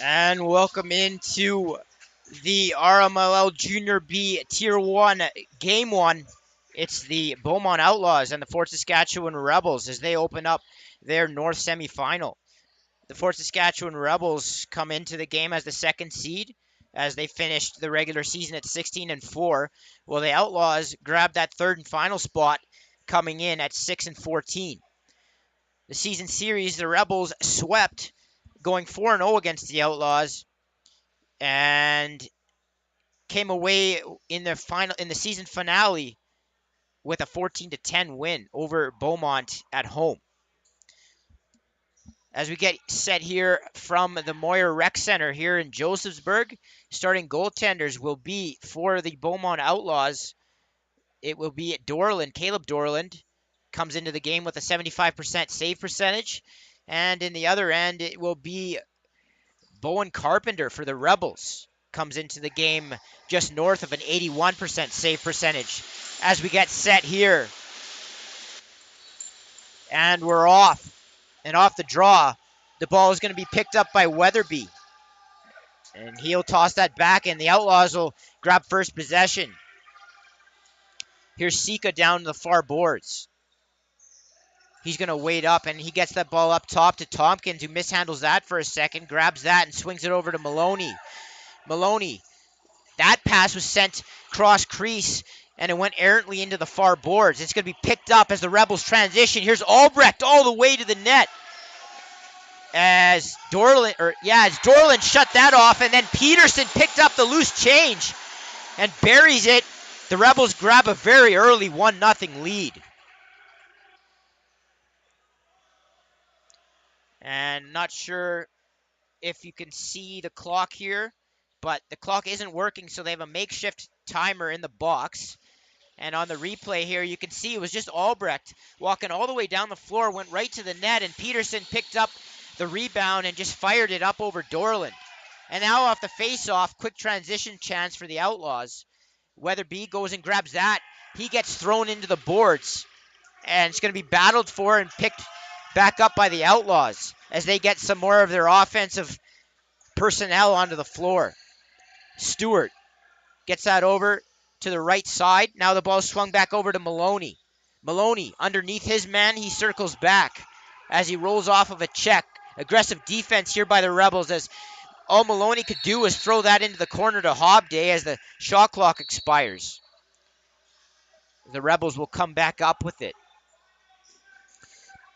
And welcome into the RMLL Junior B Tier 1 Game 1. It's the Beaumont Outlaws and the Fort Saskatchewan Rebels as they open up their North semifinal. The Fort Saskatchewan Rebels come into the game as the second seed as they finished the regular season at 16-4, while the Outlaws grabbed that third and final spot coming in at 6-14. The season series, the Rebels swept, going 4-0 against the Outlaws, and came away in the season finale with a 14-10 win over Beaumont at home. As we get set here from the Moyer Rec Center here in Josephsburg, starting goaltenders will be for the Beaumont Outlaws. It will be Dorland. Caleb Dorland comes into the game with a 75% save percentage. And in the other end, it will be Bowen Carpenter for the Rebels. Comes into the game just north of an 81% save percentage. As we get set here. And we're off. And off the draw, the ball is going to be picked up by Weatherby. And he'll toss that back, and the Outlaws will grab first possession. Here's Sika down the far boards. He's going to wait up, and he gets that ball up top to Tompkins, who mishandles that for a second, grabs that, and swings it over to Maloney. Maloney, that pass was sent cross crease, and it went errantly into the far boards. It's going to be picked up as the Rebels transition. Here's Albrecht all the way to the net. As Dorland shut that off, and then Peterson picked up the loose change and buries it. The Rebels grab a very early 1-0 lead. And not sure if you can see the clock here, but the clock isn't working, so they have a makeshift timer in the box. And on the replay here, you can see it was just Albrecht walking all the way down the floor, went right to the net, and Peterson picked up the rebound and just fired it up over Dorland. And now off the face-off, quick transition chance for the Outlaws. Weatherby goes and grabs that. He gets thrown into the boards, and it's going to be battled for and picked back up by the Outlaws as they get some more of their offensive personnel onto the floor. Stewart gets that over to the right side. Now the ball swung back over to Maloney. Maloney, underneath his man, he circles back as he rolls off of a check. Aggressive defense here by the Rebels as all Maloney could do was throw that into the corner to Hobday as the shot clock expires. The Rebels will come back up with it.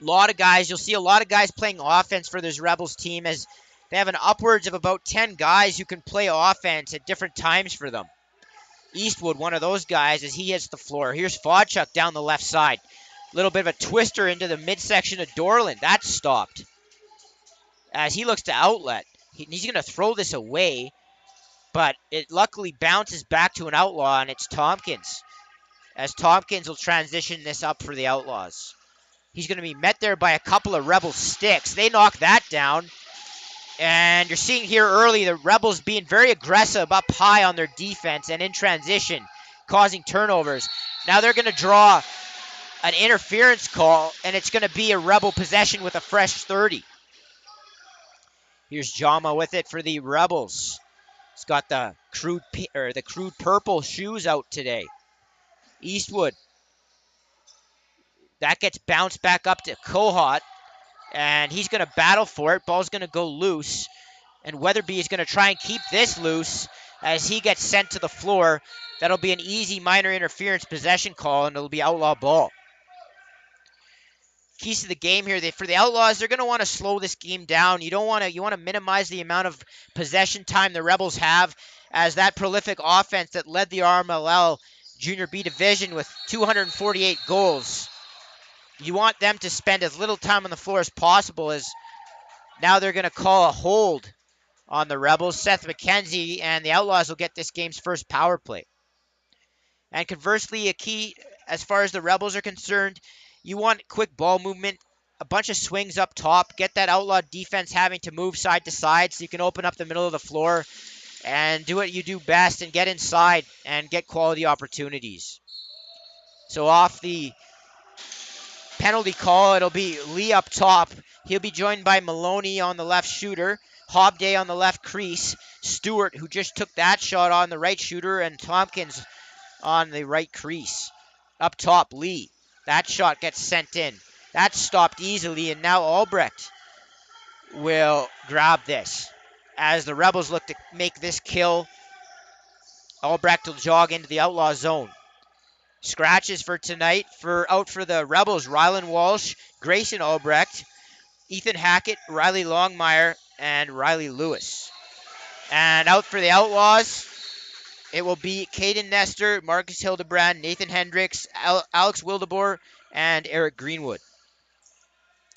You'll see a lot of guys playing offense for this Rebels team as they have an upwards of about 10 guys who can play offense at different times for them. Eastwood, one of those guys, as he hits the floor. Here's Fodchuk down the left side. Little bit of a twister into the midsection of Dorland. That's stopped. As he looks to outlet. He's going to throw this away, but it luckily bounces back to an Outlaw, and it's Tompkins. As Tompkins will transition this up for the Outlaws. He's going to be met there by a couple of Rebel sticks. They knock that down. And you're seeing here early the Rebels being very aggressive up high on their defense and in transition, causing turnovers. Now they're going to draw an interference call, and it's going to be a Rebel possession with a fresh 30. Here's Jama with it for the Rebels. He's got the crude purple shoes out today. Eastwood. That gets bounced back up to Kohut. And he's going to battle for it. Ball's going to go loose. And Weatherby is going to try and keep this loose as he gets sent to the floor. That'll be an easy minor interference possession call, and it'll be Outlaw ball. Keys to the game here. For the Outlaws, they're going to want to slow this game down. You want to minimize the amount of possession time the Rebels have, as that prolific offense that led the RMLL Junior B division with 248 goals. You want them to spend as little time on the floor as possible, as now they're going to call a hold on the Rebels. Seth McKenzie and the Outlaws will get this game's first power play. And conversely, a key as far as the Rebels are concerned, you want quick ball movement, a bunch of swings up top, get that Outlaw defense having to move side to side so you can open up the middle of the floor and do what you do best and get inside and get quality opportunities. So off the penalty call. It'll be Lee up top. He'll be joined by Maloney on the left shooter, Hobday on the left crease, Stewart, who just took that shot, on the right shooter, and Tompkins on the right crease. Up top, Lee. That shot gets sent in. That's stopped easily, and now Albrecht will grab this. As the Rebels look to make this kill, Albrecht will jog into the Outlaw zone. Scratches for tonight out for the Rebels: Rylan Walsh, Grayson Albrecht, Ethan Hackett, Riley Longmire, and Riley Lewis. And out for the Outlaws, it will be Caden Nestor, Marcus Hildebrand, Nathan Hendricks, Alex Wildeboer, and Eric Greenwood.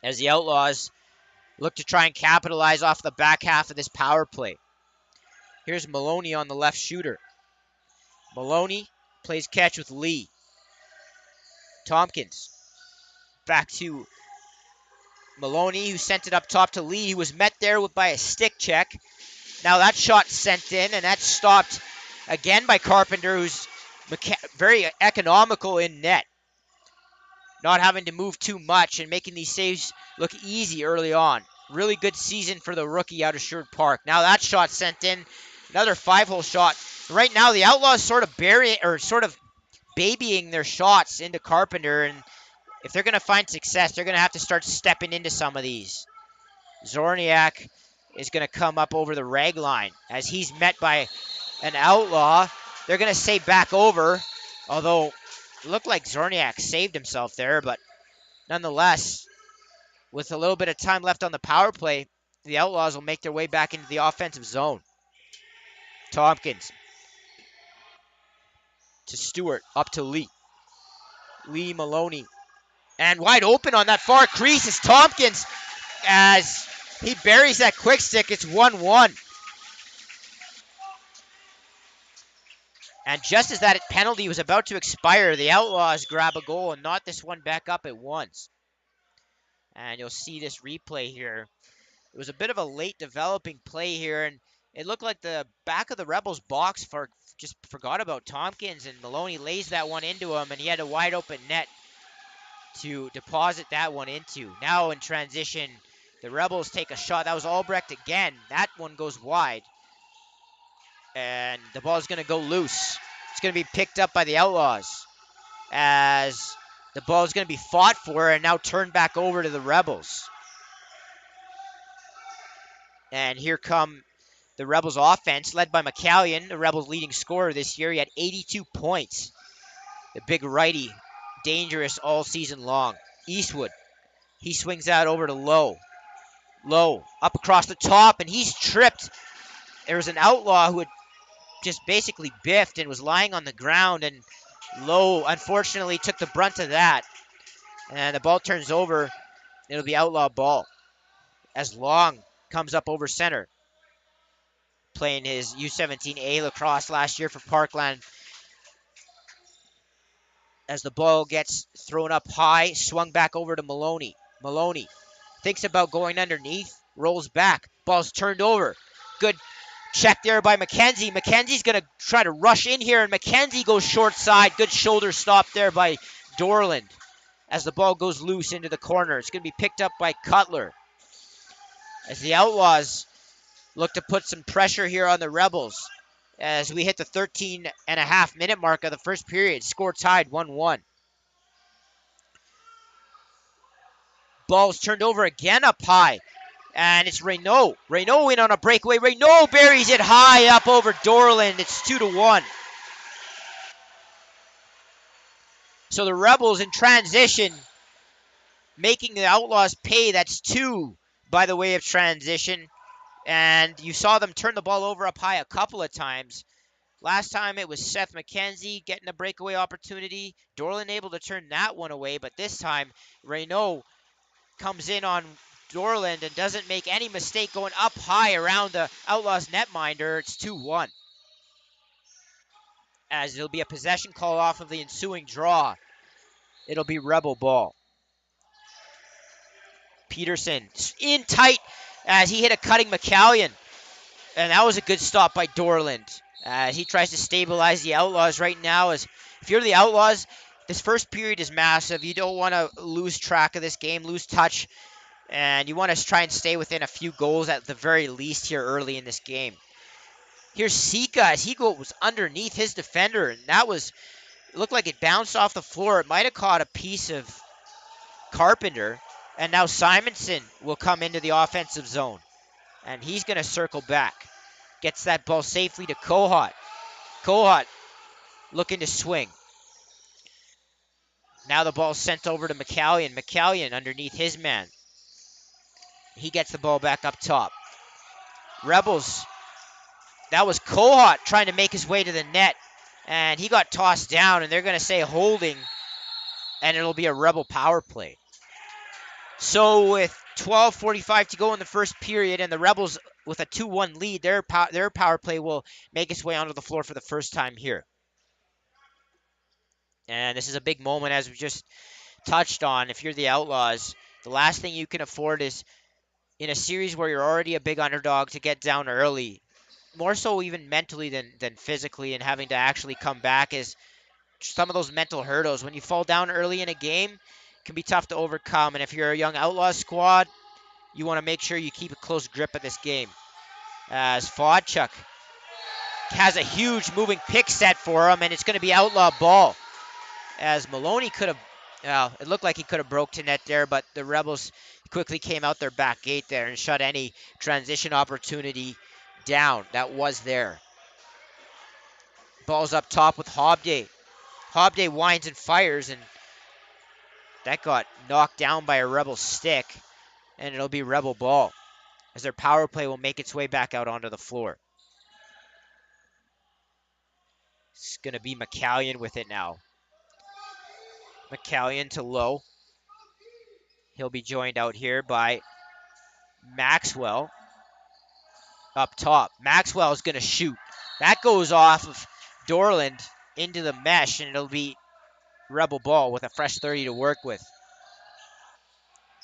As the Outlaws look to try and capitalize off the back half of this power play. Here's Maloney on the left shooter. Maloney plays catch with Lee. Tompkins back to Maloney, who sent it up top to Lee, who was met there by a stick check. Now that shot sent in, and that's stopped again by Carpenter, who's very economical in net. Not having to move too much and making these saves look easy early on. Really good season for the rookie out of Sherwood Park. Now that shot sent in. Another 5-hole shot. Right now the Outlaws sort of babying their shots into Carpenter, and if they're going to find success, they're going to have to start stepping into some of these. Zorniak is going to come up over the rag line as he's met by an Outlaw. They're going to say back over, although it looked like Zorniak saved himself there, but nonetheless, with a little bit of time left on the power play, the Outlaws will make their way back into the offensive zone. Tompkins to Stewart, up to Lee. Lee Maloney. And wide open on that far crease is Tompkins as he buries that quick stick. It's 1-1. And just as that penalty was about to expire, the Outlaws grab a goal and knot this one back up at once. And you'll see this replay here. It was a bit of a late developing play here, and it looked like the back of the Rebels box just forgot about Tompkins, and Maloney lays that one into him, and he had a wide open net to deposit that one into. Now in transition, the Rebels take a shot. That was Albrecht again. That one goes wide. And the ball is going to go loose. It's going to be picked up by the Outlaws as the ball is going to be fought for and now turned back over to the Rebels. And here come the Rebels offense, led by McCallion, the Rebels' leading scorer this year. He had 82 points. The big righty, dangerous all season long. Eastwood, he swings that over to Lowe. Lowe, up across the top, and he's tripped. There was an Outlaw who had just basically biffed and was lying on the ground, and Lowe unfortunately took the brunt of that. And the ball turns over. It'll be Outlaw ball as Long comes up over center, playing his U17A lacrosse last year for Parkland. As the ball gets thrown up high, swung back over to Maloney. Maloney thinks about going underneath, rolls back, ball's turned over. Good check there by McKenzie. McKenzie's going to try to rush in here, and McKenzie goes short side. Good shoulder stop there by Dorland as the ball goes loose into the corner. It's going to be picked up by Cutler as the Outlaws look to put some pressure here on the Rebels as we hit the 13.5-minute mark of the first period. Score tied 1-1. Ball's turned over again up high. And it's Reynaud. Reynaud in on a breakaway. Reynaud buries it high up over Dorland. It's 2-1. So the Rebels in transition, making the Outlaws pay. That's 2 by the way of transition. And you saw them turn the ball over up high a couple of times. Last time it was Seth McKenzie getting a breakaway opportunity. Dorland able to turn that one away. But this time, Reynaud comes in on Dorland and doesn't make any mistake going up high around the Outlaws netminder. It's 2-1. As it'll be a possession call off of the ensuing draw. It'll be Rebel ball. Peterson in tight as he hit a cutting McCallion. And that was a good stop by Dorland. As he tries to stabilize the Outlaws right now. As if you're the Outlaws, This first period is massive. You don't want to lose track of this game, lose touch, and you want to try and stay within a few goals at the very least here early in this game. Here's Sika as he goes underneath his defender, and that was, it looked like it bounced off the floor. It might have caught a piece of Carpenter, and now Simonson will come into the offensive zone, and he's going to circle back. Gets that ball safely to Kohut. Kohut looking to swing. Now the ball's sent over to McCallion. McCallion underneath his man. He gets the ball back up top. Rebels, that was Kohut trying to make his way to the net, and he got tossed down, and they're going to say holding, and it'll be a Rebel power play. So with 12:45 to go in the first period, and the Rebels with a 2-1 lead, their power play will make its way onto the floor for the first time here. And this is a big moment, as we just touched on. If you're the Outlaws, the last thing you can afford is, in a series where you're already a big underdog, to get down early. More so even mentally than physically, and having to actually come back, is some of those mental hurdles. When you fall down early in a game, it can be tough to overcome. And if you're a young Outlaws squad, you want to make sure you keep a close grip of this game. As Fodchuk has a huge moving pick set for him, and it's going to be Outlaw ball. As Maloney could have, well, it looked like he could have broke to net there, but the Rebels quickly came out their back gate there and shut any transition opportunity down that was there. Ball's up top with Hobday. Hobday winds and fires, and that got knocked down by a Rebel stick, and it'll be Rebel ball as their power play will make its way back out onto the floor. It's going to be McCallion with it now. McCallion to Lowe. He'll be joined out here by Maxwell up top. Maxwell is going to shoot. That goes off of Dorland into the mesh, and it'll be Rebel ball with a fresh 30 to work with.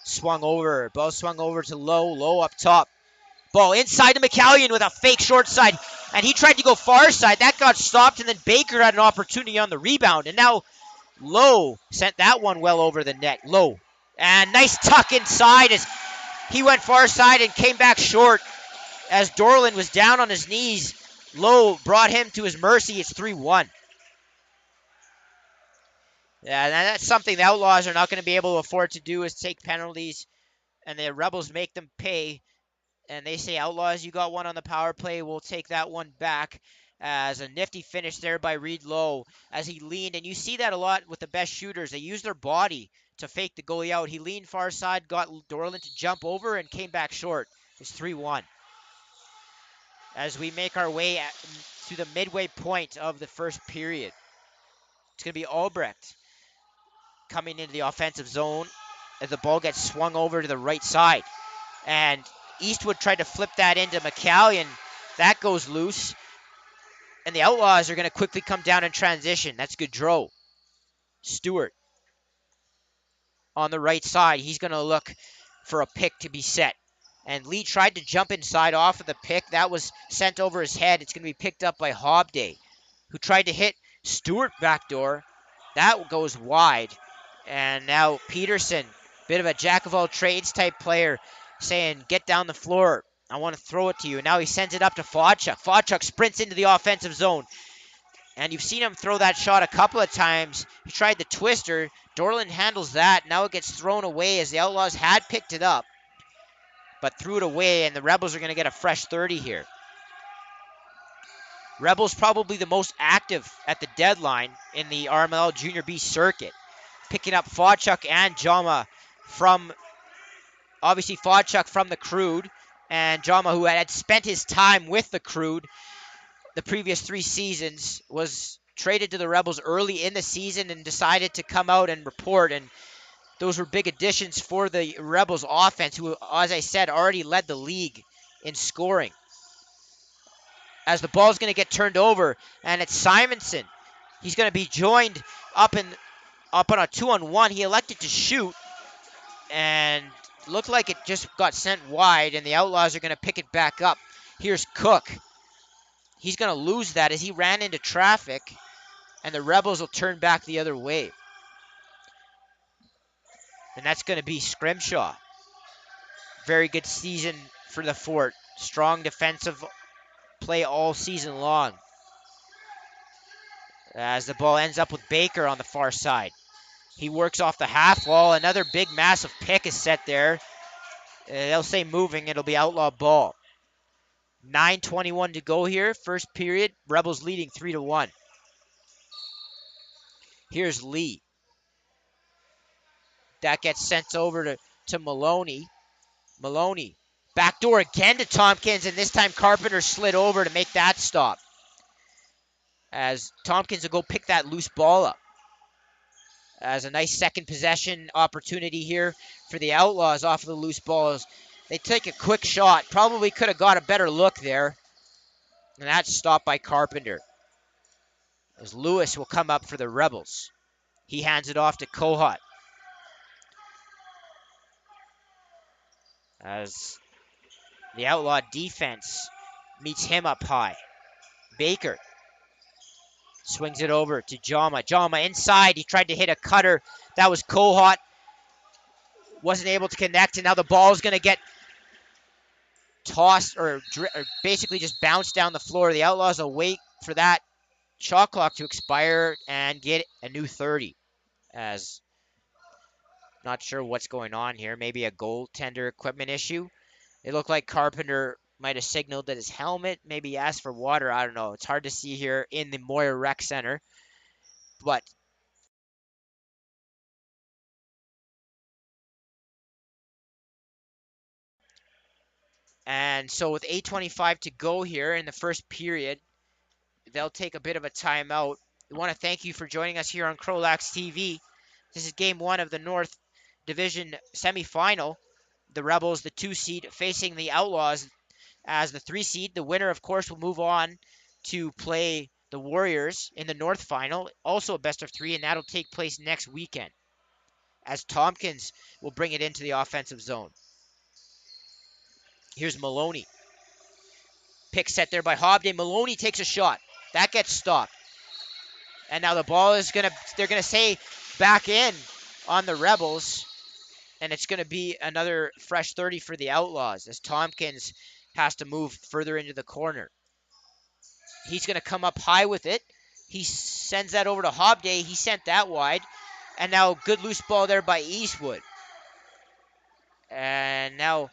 Swung over. Ball swung over to Lowe. Lowe up top. Ball inside to McCallion with a fake short side, and he tried to go far side. That got stopped, and then Baker had an opportunity on the rebound, and now Lowe sent that one well over the net. Lowe. And nice tuck inside as he went far side and came back short as Dorland was down on his knees. Lowe brought him to his mercy. It's 3-1. Yeah, that's something the Outlaws are not going to be able to afford to do, is take penalties, and the Rebels make them pay. And they say, Outlaws, you got one on the power play. We'll take that one back. As a nifty finish there by Reed Lowe as he leaned. And you see that a lot with the best shooters. They use their body to fake the goalie out. He leaned far side, got Dorland to jump over, and came back short. It's 3-1. As we make our way to the midway point of the first period. It's going to be Albrecht coming into the offensive zone as the ball gets swung over to the right side. And Eastwood tried to flip that into McCallion. That goes loose. And the Outlaws are going to quickly come down in transition. That's Gaudreau. Stewart on the right side. He's going to look for a pick to be set. And Lee tried to jump inside off of the pick. That was sent over his head. It's going to be picked up by Hobday, who tried to hit Stewart backdoor. That goes wide. And now Peterson, bit of a jack-of-all-trades type player, saying, get down the floor. I want to throw it to you. And now he sends it up to Fodchuk. Fodchuk sprints into the offensive zone. And you've seen him throw that shot a couple of times. He tried the twister. Dorland handles that. Now it gets thrown away as the Outlaws had picked it up, but threw it away, and the Rebels are going to get a fresh 30 here. Rebels probably the most active at the deadline in the RMLL Junior B circuit, picking up Fodchuk and Jama from, obviously Fodchuk from the Crude, and Jama, who had spent his time with the Crude the previous 3 seasons, was traded to the Rebels early in the season and decided to come out and report. And those were big additions for the Rebels offense, who, as I said, already led the league in scoring. As the ball's going to get turned over, and it's Simonson. He's going to be joined up on a 2-on-1. He elected to shoot, and looked like it just got sent wide, and the Outlaws are going to pick it back up. Here's Cook. He's going to lose that as he ran into traffic, and the Rebels will turn back the other way. And that's going to be Scrimshaw. Very good season for the Fort. Strong defensive play all season long. As the ball ends up with Baker on the far side. He works off the half wall. Another big, massive pick is set there. They'll say moving. It'll be outlaw ball. 9:21 to go here. First period. Rebels leading 3-1. Here's Lee. That gets sent over to Maloney. Maloney. Backdoor again to Tompkins, and this time Carpenter slid over to make that stop. As Tompkins will go pick that loose ball up. As a nice second possession opportunity here for the Outlaws off of the loose balls. They take a quick shot. Probably could have got a better look there. And that's stopped by Carpenter. As Lewis will come up for the Rebels. He hands it off to Kohut. As the Outlaw defense meets him up high. Baker swings it over to Jama. Jama inside. He tried to hit a cutter. That was Kohut. Wasn't able to connect, and now the ball is going to get tossed or basically just bounced down the floor. The Outlaws will wait for that shot clock to expire and get a new 30. As not sure what's going on here. Maybe a goaltender equipment issue. It looked like Carpenter might have signaled that his helmet maybe asked for water. I don't know. It's hard to see here in the Moyer Rec Center. But and so with 8:25 to go here in the first period, they'll take a bit of a timeout. We want to thank you for joining us here on CROW LAX TV. This is game one of the North Division semifinal. The Rebels, the 2 seed, facing the Outlaws as the 3 seed. The winner, of course, will move on to play the Warriors in the North final, also a best of 3, and that'll take place next weekend as Tompkins will bring it into the offensive zone. Here's Maloney. Pick set there by Hobday. Maloney takes a shot. That gets stopped. And now the ball is they're going to say back in on the Rebels. And it's going to be another fresh 30 for the Outlaws as Tompkins has to move further into the corner. He's going to come up high with it. He sends that over to Hobday. He sent that wide. And now good loose ball there by Eastwood. And now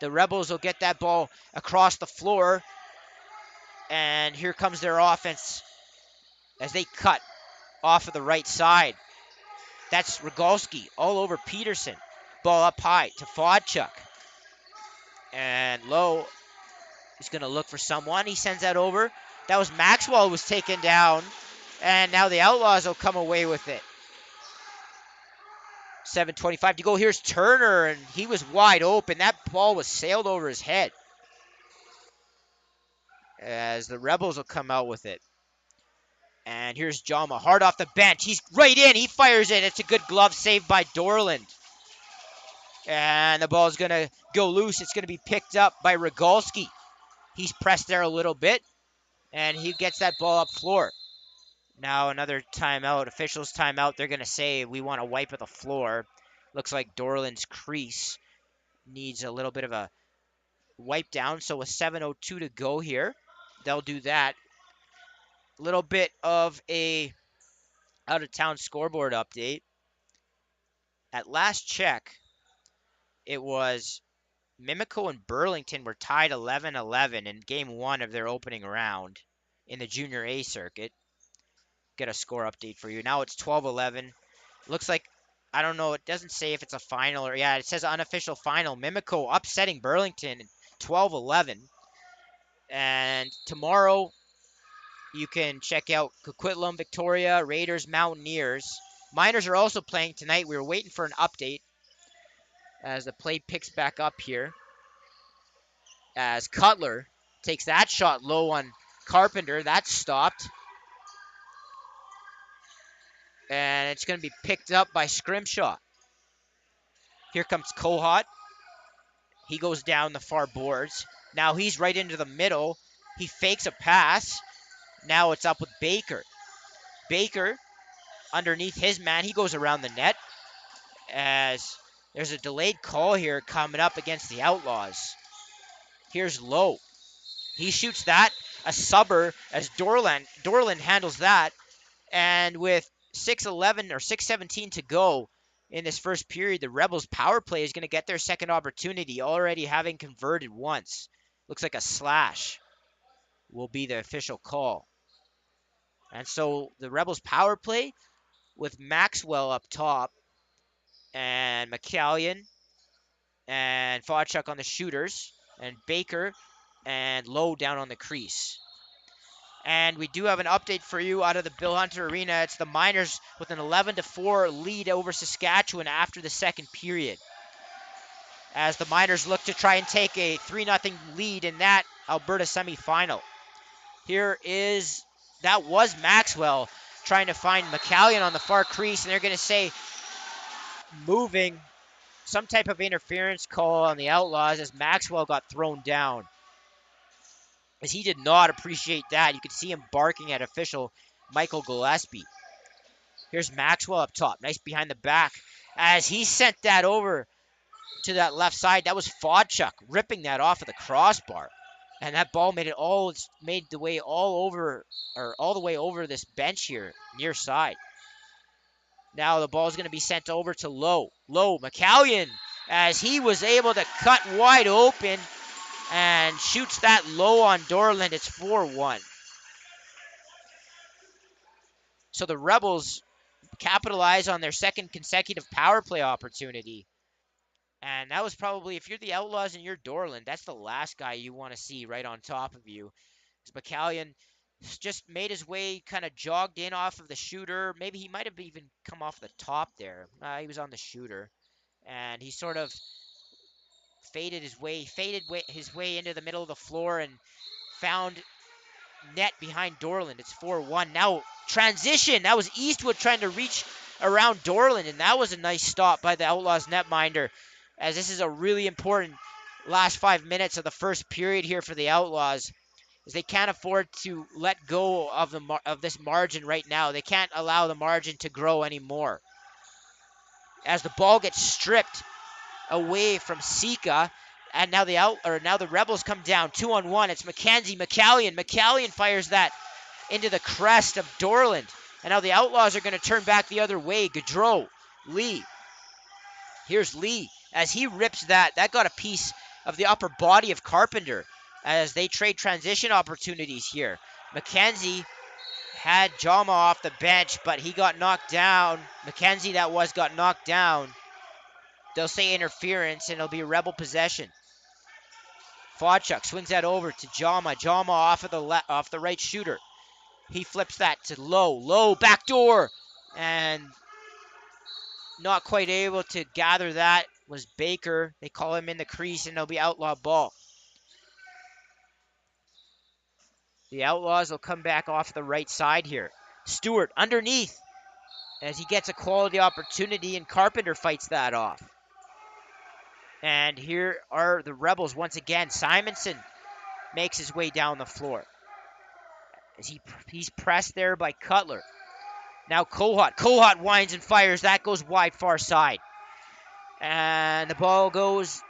the Rebels will get that ball across the floor. And here comes their offense as they cut off of the right side. That's Rogalski all over Peterson. Ball up high to Fodchuk. And Lowe is going to look for someone. He sends that over. That was Maxwell who was taken down. And now the Outlaws will come away with it. 7:25 to go. Here's Turner, and he was wide open. That ball was sailed over his head. As the Rebels will come out with it. And here's Jama, hard off the bench. He's right in. He fires it. It's a good glove save by Dorland. And the ball is going to go loose. It's going to be picked up by Rogalski. He's pressed there a little bit. And he gets that ball up floor. Now another timeout. Officials timeout. They're going to say we want a wipe of the floor. Looks like Dorland's crease needs a little bit of a wipe down. So with 7:02 to go here, they'll do that. A little bit of a out-of-town scoreboard update. At last check, it was Mimico and Burlington were tied 11-11 in game one of their opening round in the Junior A circuit. Get a score update for you. Now it's 12-11. Looks like, I don't know, it doesn't say if it's a final or, yeah, it says unofficial final. Mimico upsetting Burlington 12-11. And tomorrow, you can check out Coquitlam, Victoria, Raiders, Mountaineers. Miners are also playing tonight. We were waiting for an update as the play picks back up here. As Cutler takes that shot low on Carpenter. That's stopped. And it's going to be picked up by Scrimshaw. Here comes Kohut. He goes down the far boards. Now he's right into the middle. He fakes a pass. Now it's up with Baker. Baker underneath his man. He goes around the net as There's a delayed call here coming up against the Outlaws. Here's Lowe. He shoots that. A subber as Dorland handles that. And with 6:11 or 6:17 to go in this first period, the Rebels power play is going to get their second opportunity, already having converted once. Looks like a slash will be the official call. And so the Rebels power play with Maxwell up top and McCallion and Fodchuk on the shooters and Baker and Lowe down on the crease. And we do have an update for you out of the Bill Hunter Arena. It's the Miners with an 11-4 lead over Saskatchewan after the second period, as the Miners look to try and take a 3-0 lead in that Alberta semifinal. That was Maxwell trying to find McCallion on the far crease, and they're going to say moving, some type of interference call on the Outlaws as Maxwell got thrown down, as he did not appreciate that. You could see him barking at official Michael Gillespie. Here's Maxwell up top. Nice behind the back as he sent that over to that left side. That was Fodchuk ripping that off of the crossbar. And that ball made the way all the way over this bench here, near side. Now the ball is going to be sent over to Lowe. McCallion, as he was able to cut wide open and shoots that low on Dorland. It's 4-1. So the Rebels capitalize on their second consecutive power play opportunity. And that was probably, if you're the Outlaws and you're Dorland, that's the last guy you want to see right on top of you. McCallion just made his way, kind of jogged in off of the shooter. Maybe he might have even come off the top there. He was on the shooter. And he sort of faded his way into the middle of the floor and found net behind Dorland. It's 4-1. Now transition. That was Eastwood trying to reach around Dorland, and that was a nice stop by the Outlaws netminder, as this is a really important last 5 minutes of the first period here for the Outlaws, as they can't afford to let go of this margin right now. They can't allow the margin to grow anymore. As the ball gets stripped away from Sika, and now the Rebels come down 2-on-1. It's McCallion. McCallion fires that into the crest of Dorland, and now the Outlaws are going to turn back the other way. Gaudreau, Lee. Here's Lee as he rips that. That got a piece of the upper body of Carpenter as they trade transition opportunities here. McKenzie had Jama off the bench, but he got knocked down. McKenzie got knocked down. They'll say interference, and it'll be a Rebel possession. Fodchuk swings that over to Jama. Jama off the right shooter. He flips that to Lowe, backdoor, and not quite able to gather that was Baker. They call him in the crease, and it'll be outlaw ball. The Outlaws will come back off the right side here. Stewart underneath as he gets a quality opportunity, and Carpenter fights that off. And here are the Rebels once again. Simonson makes his way down the floor, as he's pressed there by Cutler. Now Kohut winds and fires. That goes wide far side. And the ball goes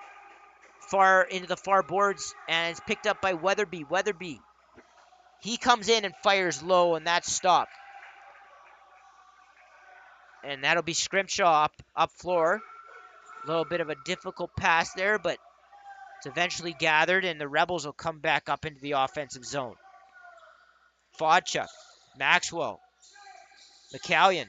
far into the far boards, and it's picked up by Weatherby. He comes in and fires low, and that's stopped. And that'll be Scrimshaw up floor. A little bit of a difficult pass there, but it's eventually gathered, and the Rebels will come back up into the offensive zone. Fodchuk, Maxwell, McCallion.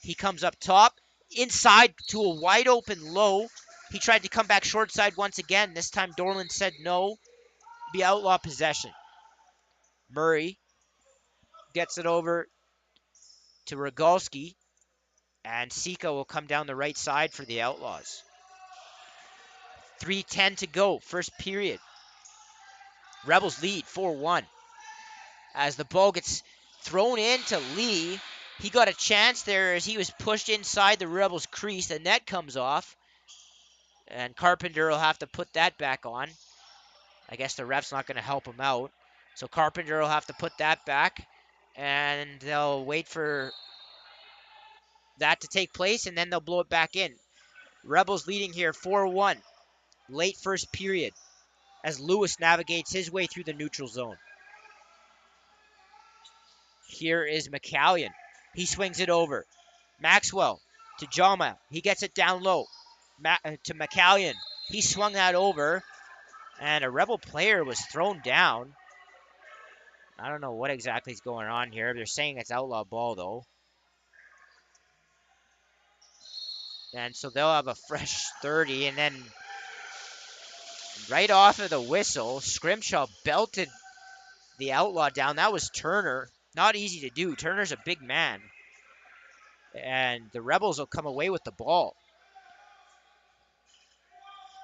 He comes up top, inside to a wide open Lowe. He tried to come back short side once again. This time Dorland said no. Be outlaw possession. Murray gets it over to Rogalski, and Sika will come down the right side for the Outlaws. 3:10 to go, first period. Rebels lead 4-1. As the ball gets thrown into Lee, he got a chance there as he was pushed inside the Rebels' crease. The net comes off, and Carpenter will have to put that back on. I guess the ref's not going to help him out. So Carpenter will have to put that back, and they'll wait for that to take place, and then they'll blow it back in. Rebels leading here 4-1. Late first period as Lewis navigates his way through the neutral zone. Here is McCallion. He swings it over. Maxwell to Jama. He gets it down low. To McCallion. He swung that over, and a Rebel player was thrown down. I don't know what exactly is going on here. They're saying it's outlaw ball, though. And so they'll have a fresh 30, and then right off of the whistle, Scrimshaw belted the outlaw down. That was Turner. Not easy to do. Turner's a big man. And the Rebels will come away with the ball.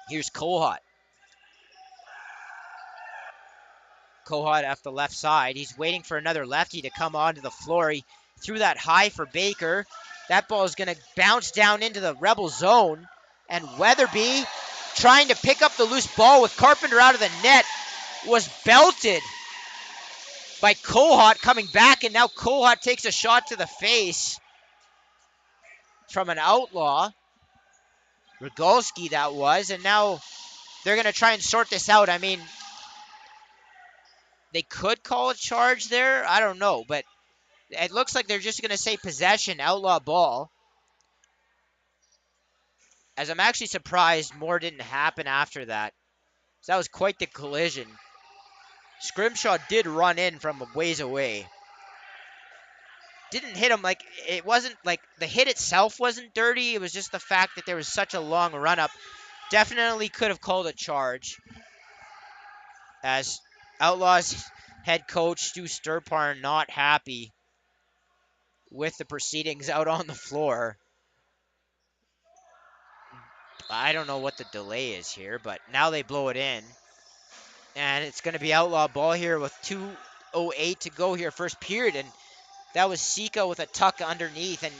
Here's Kohut. Kohut off the left side. He's waiting for another lefty to come onto the floor. He threw that high for Baker. That ball is going to bounce down into the Rebel zone. And Weatherby, trying to pick up the loose ball with Carpenter out of the net, was belted by Kohut coming back. And now Kohut takes a shot to the face from an outlaw. Rogalski, that was. And now they're going to try and sort this out. I mean, they could call a charge there. I don't know, but it looks like they're just going to say possession, outlaw ball. As I'm actually surprised more didn't happen after that. So that was quite the collision. Scrimshaw did run in from a ways away. Didn't hit him like, it wasn't like, the hit itself wasn't dirty. It was just the fact that there was such a long run up. Definitely could have called a charge. As Outlaws head coach Stu Sturpar not happy with the proceedings out on the floor. I don't know what the delay is here, but now they blow it in. And it's going to be outlaw ball here with 2:08 to go here, first period. And that was Sika with a tuck underneath. And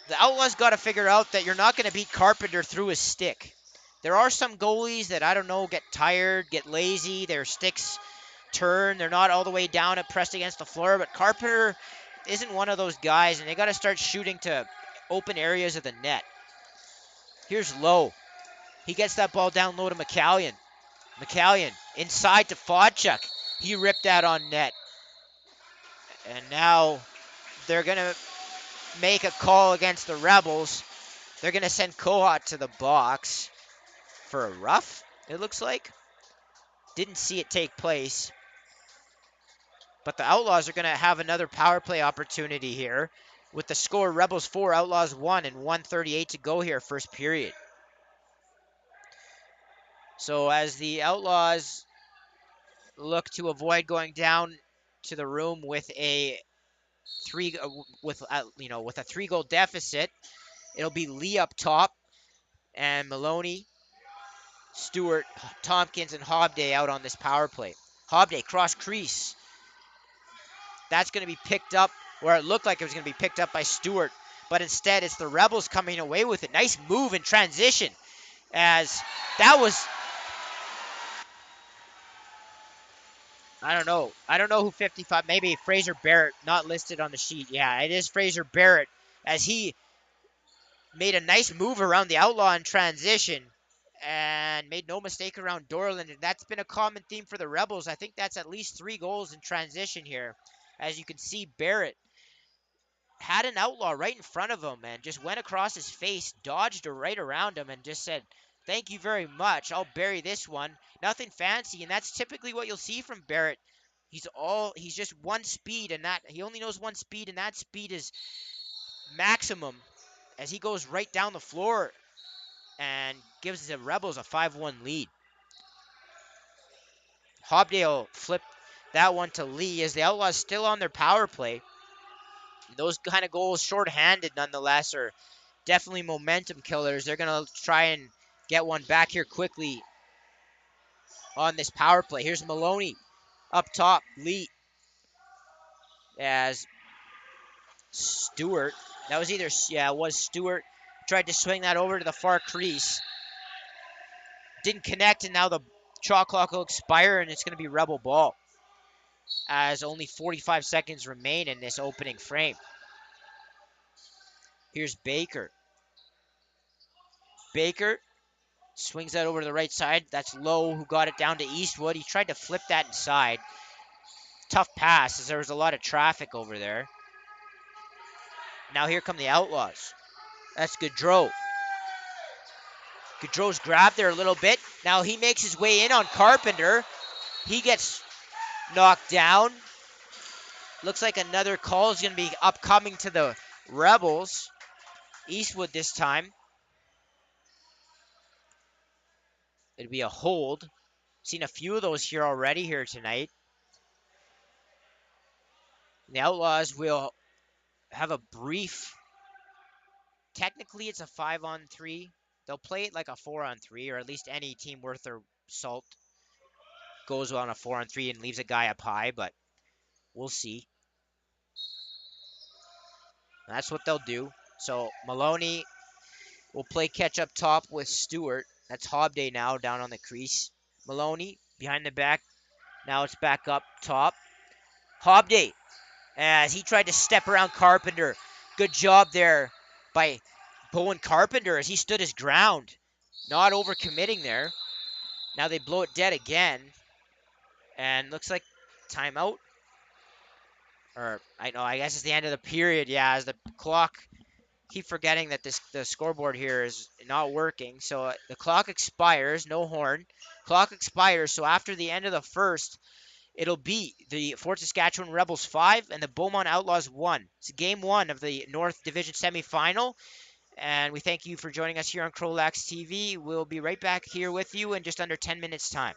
the Outlaws got to figure out that you're not going to beat Carpenter through his stick. There are some goalies that, I don't know, get tired, get lazy, their sticks turn. They're not all the way down and pressed against the floor. But Carpenter isn't one of those guys, and they got to start shooting to open areas of the net. Here's Lowe. He gets that ball down low to McCallion. McCallion inside to Fodchuk. He ripped that on net. And now they're going to make a call against the Rebels. They're going to send Kohut to the box for a rough, it looks like. Didn't see it take place. But the Outlaws are going to have another power play opportunity here. With the score, Rebels 4, Outlaws 1, and 1:38 to go here, first period. So as the Outlaws look to avoid going down to the room with a with a 3-goal deficit, it'll be Lee up top and Maloney, Stewart, Tompkins, and Hobday out on this power play. Hobday cross crease. That's going to be picked up, or it looked like it was going to be picked up by Stewart, but instead it's the Rebels coming away with it. Nice move in transition, as that was, I don't know who 55, maybe Fraser Barrett, not listed on the sheet. Yeah, it is Fraser Barrett, as he made a nice move around the outlaw in transition and made no mistake around Dorland. And that's been a common theme for the Rebels. I think that's at least 3 goals in transition here. As you can see, Barrett had an outlaw right in front of him and just went across his face, dodged right around him, and just said, "Thank you very much. I'll bury this one." Nothing fancy, and that's typically what you'll see from Barrett. He's just one speed, and that he only knows one speed, and that speed is maximum as he goes right down the floor and gives the Rebels a 5-1 lead. Hobdale flipped that one to Lee as the Outlaws still on their power play. Those kind of goals, shorthanded nonetheless, are definitely momentum killers. They're going to try and get one back here quickly on this power play. Here's Maloney up top. Lee as Stewart. That was it was Stewart. Tried to swing that over to the far crease. Didn't connect, and now the shot clock will expire, and it's going to be Rebel ball as only 45 seconds remain in this opening frame. Here's Baker. Baker swings that over to the right side. That's Lowe who got it down to Eastwood. He tried to flip that inside. Tough pass as there was a lot of traffic over there. Now here come the Outlaws. That's Gaudreau. Gaudreau's grabbed there a little bit. Now he makes his way in on Carpenter. He gets knocked down. Looks like another call is going to be upcoming to the Rebels. Eastwood this time. It'd be a hold. Seen a few of those here already here tonight. The Outlaws will have a brief. Technically, it's a 5-on-3. They'll play it like a 4-on-3, or at least any team worth their salt goes on a 4-on-3 and leaves a guy up high, but we'll see. That's what they'll do. So Maloney will play catch up top with Stewart. That's Hobday now down on the crease. Maloney behind the back. Now it's back up top. Hobday as he tried to step around Carpenter. Good job there by Bowen Carpenter as he stood his ground. Not overcommitting there. Now they blow it dead again. And looks like timeout. Or, I guess it's the end of the period. Yeah, as the clock, keep forgetting that the scoreboard here is not working. So the clock expires, no horn. Clock expires, so after the end of the first, it'll be the Fort Saskatchewan Rebels 5 and the Beaumont Outlaws 1. It's game 1 of the North Division semifinal. And we thank you for joining us here on CROW LAX TV. We'll be right back here with you in just under 10 minutes' time.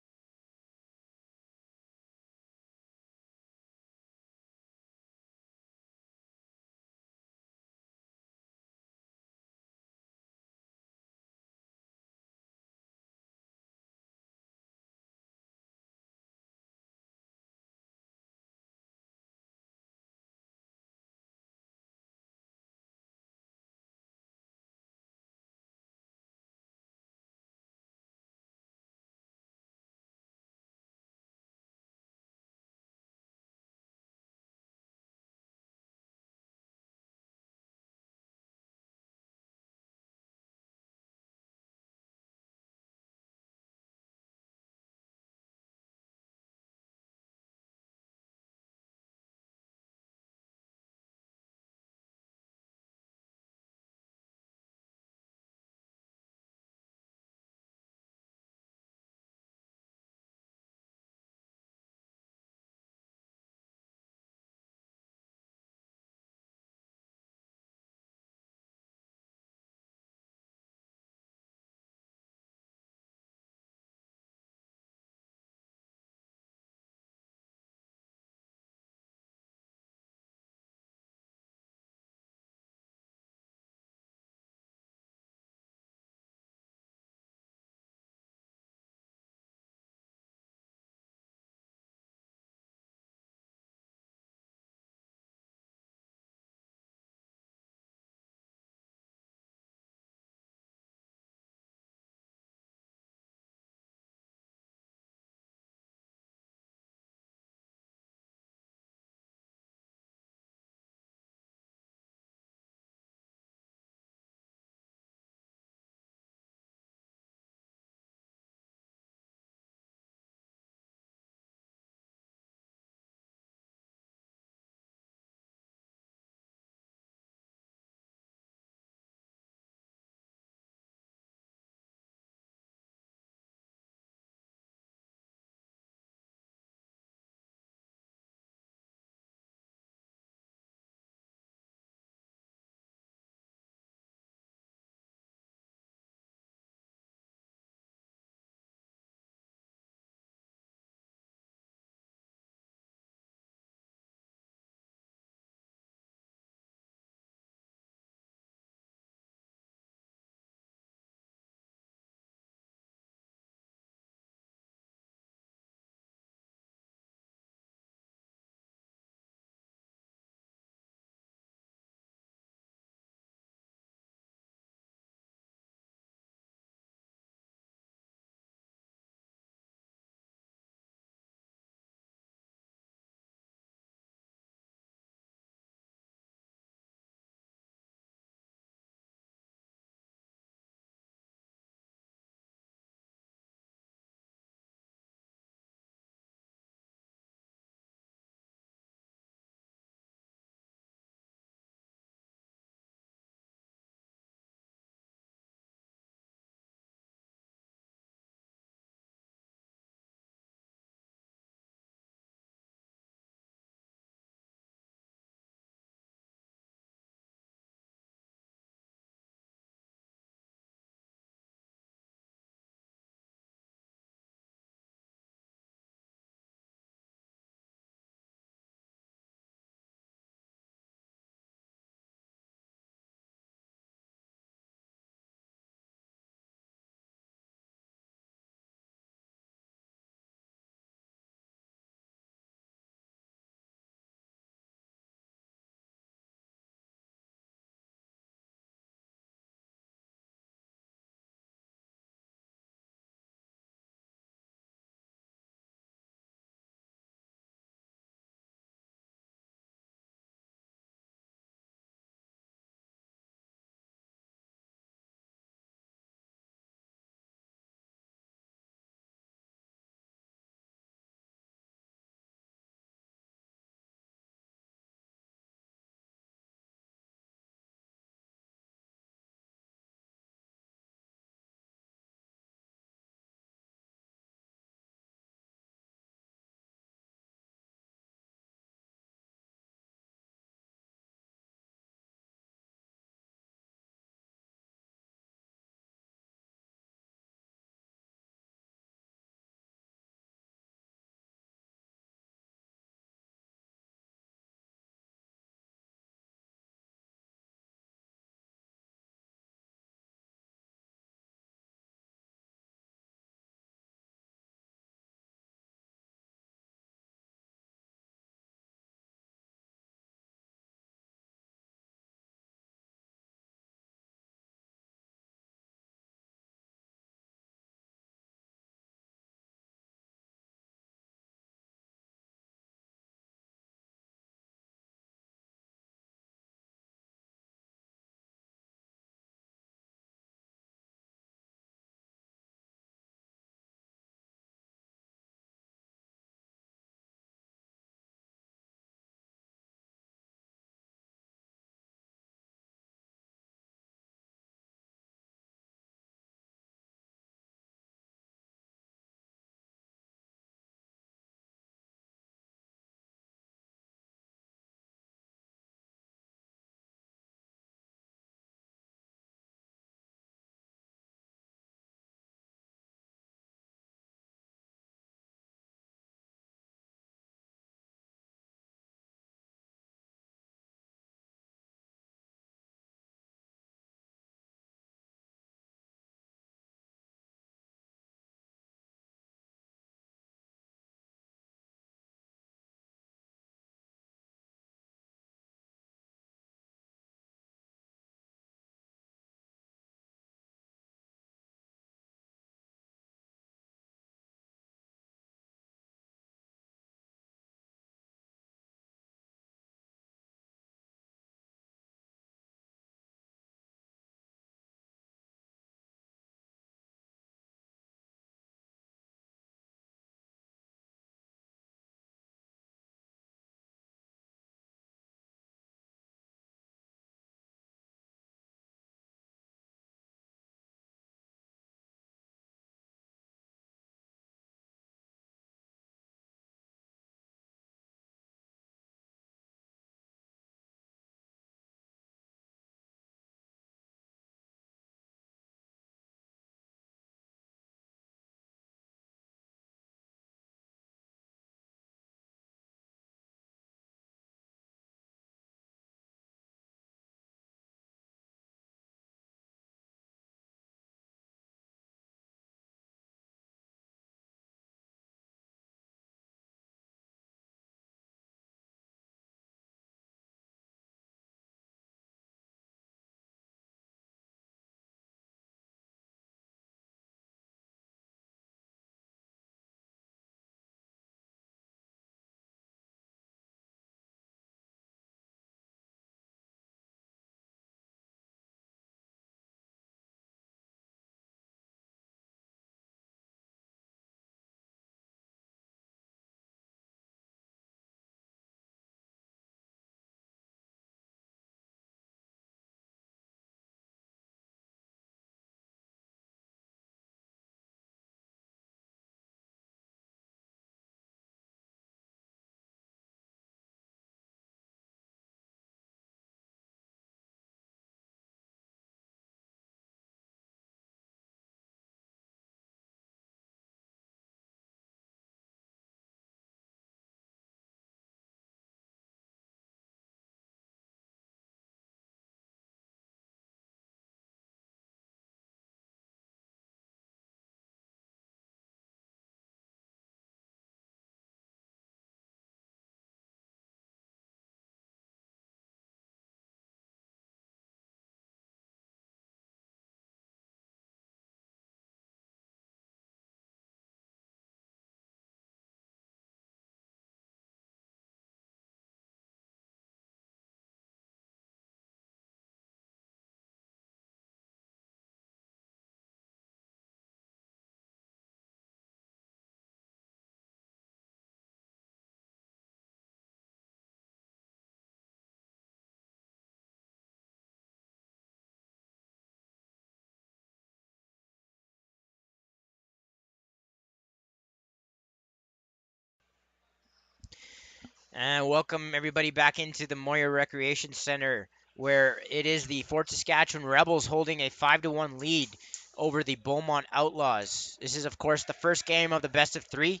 And welcome everybody back into the Moyer Recreation Center, where it is the Fort Saskatchewan Rebels holding a 5-1 lead over the Beaumont Outlaws. This is, of course, the first game of the best of three,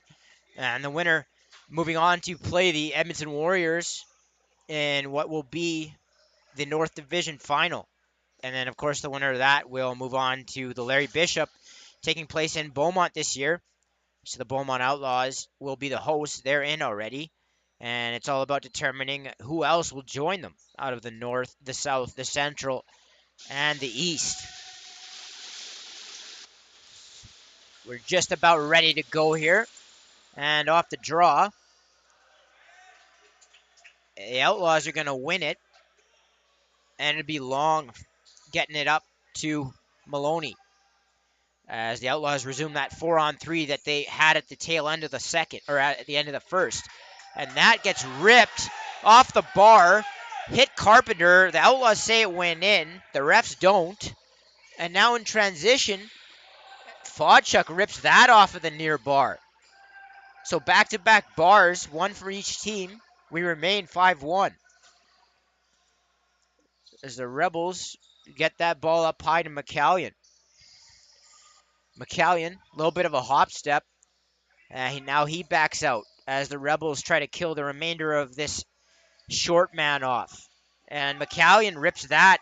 and the winner moving on to play the Edmonton Warriors in what will be the North Division final. And then, of course, the winner of that will move on to the Larry Bishop, taking place in Beaumont this year. So the Beaumont Outlaws will be the hosts. They're in already. And it's all about determining who else will join them out of the North, the South, the Central, and the East. We're just about ready to go here. And off the draw, the Outlaws are going to win it. And it'll be Long getting it up to Maloney, as the Outlaws resume that 4-on-3 that they had at the tail end of the second, or at the end of the first. And that gets ripped off the bar, hit Carpenter. The Outlaws say it went in. The refs don't. And now in transition, Fodchuk rips that off of the near bar. So back-to-back bars, one for each team. We remain 5-1. As the Rebels get that ball up high to McCallion. McCallion, a little bit of a hop step. Now he backs out as the Rebels try to kill the remainder of this short man off. And McCallion rips that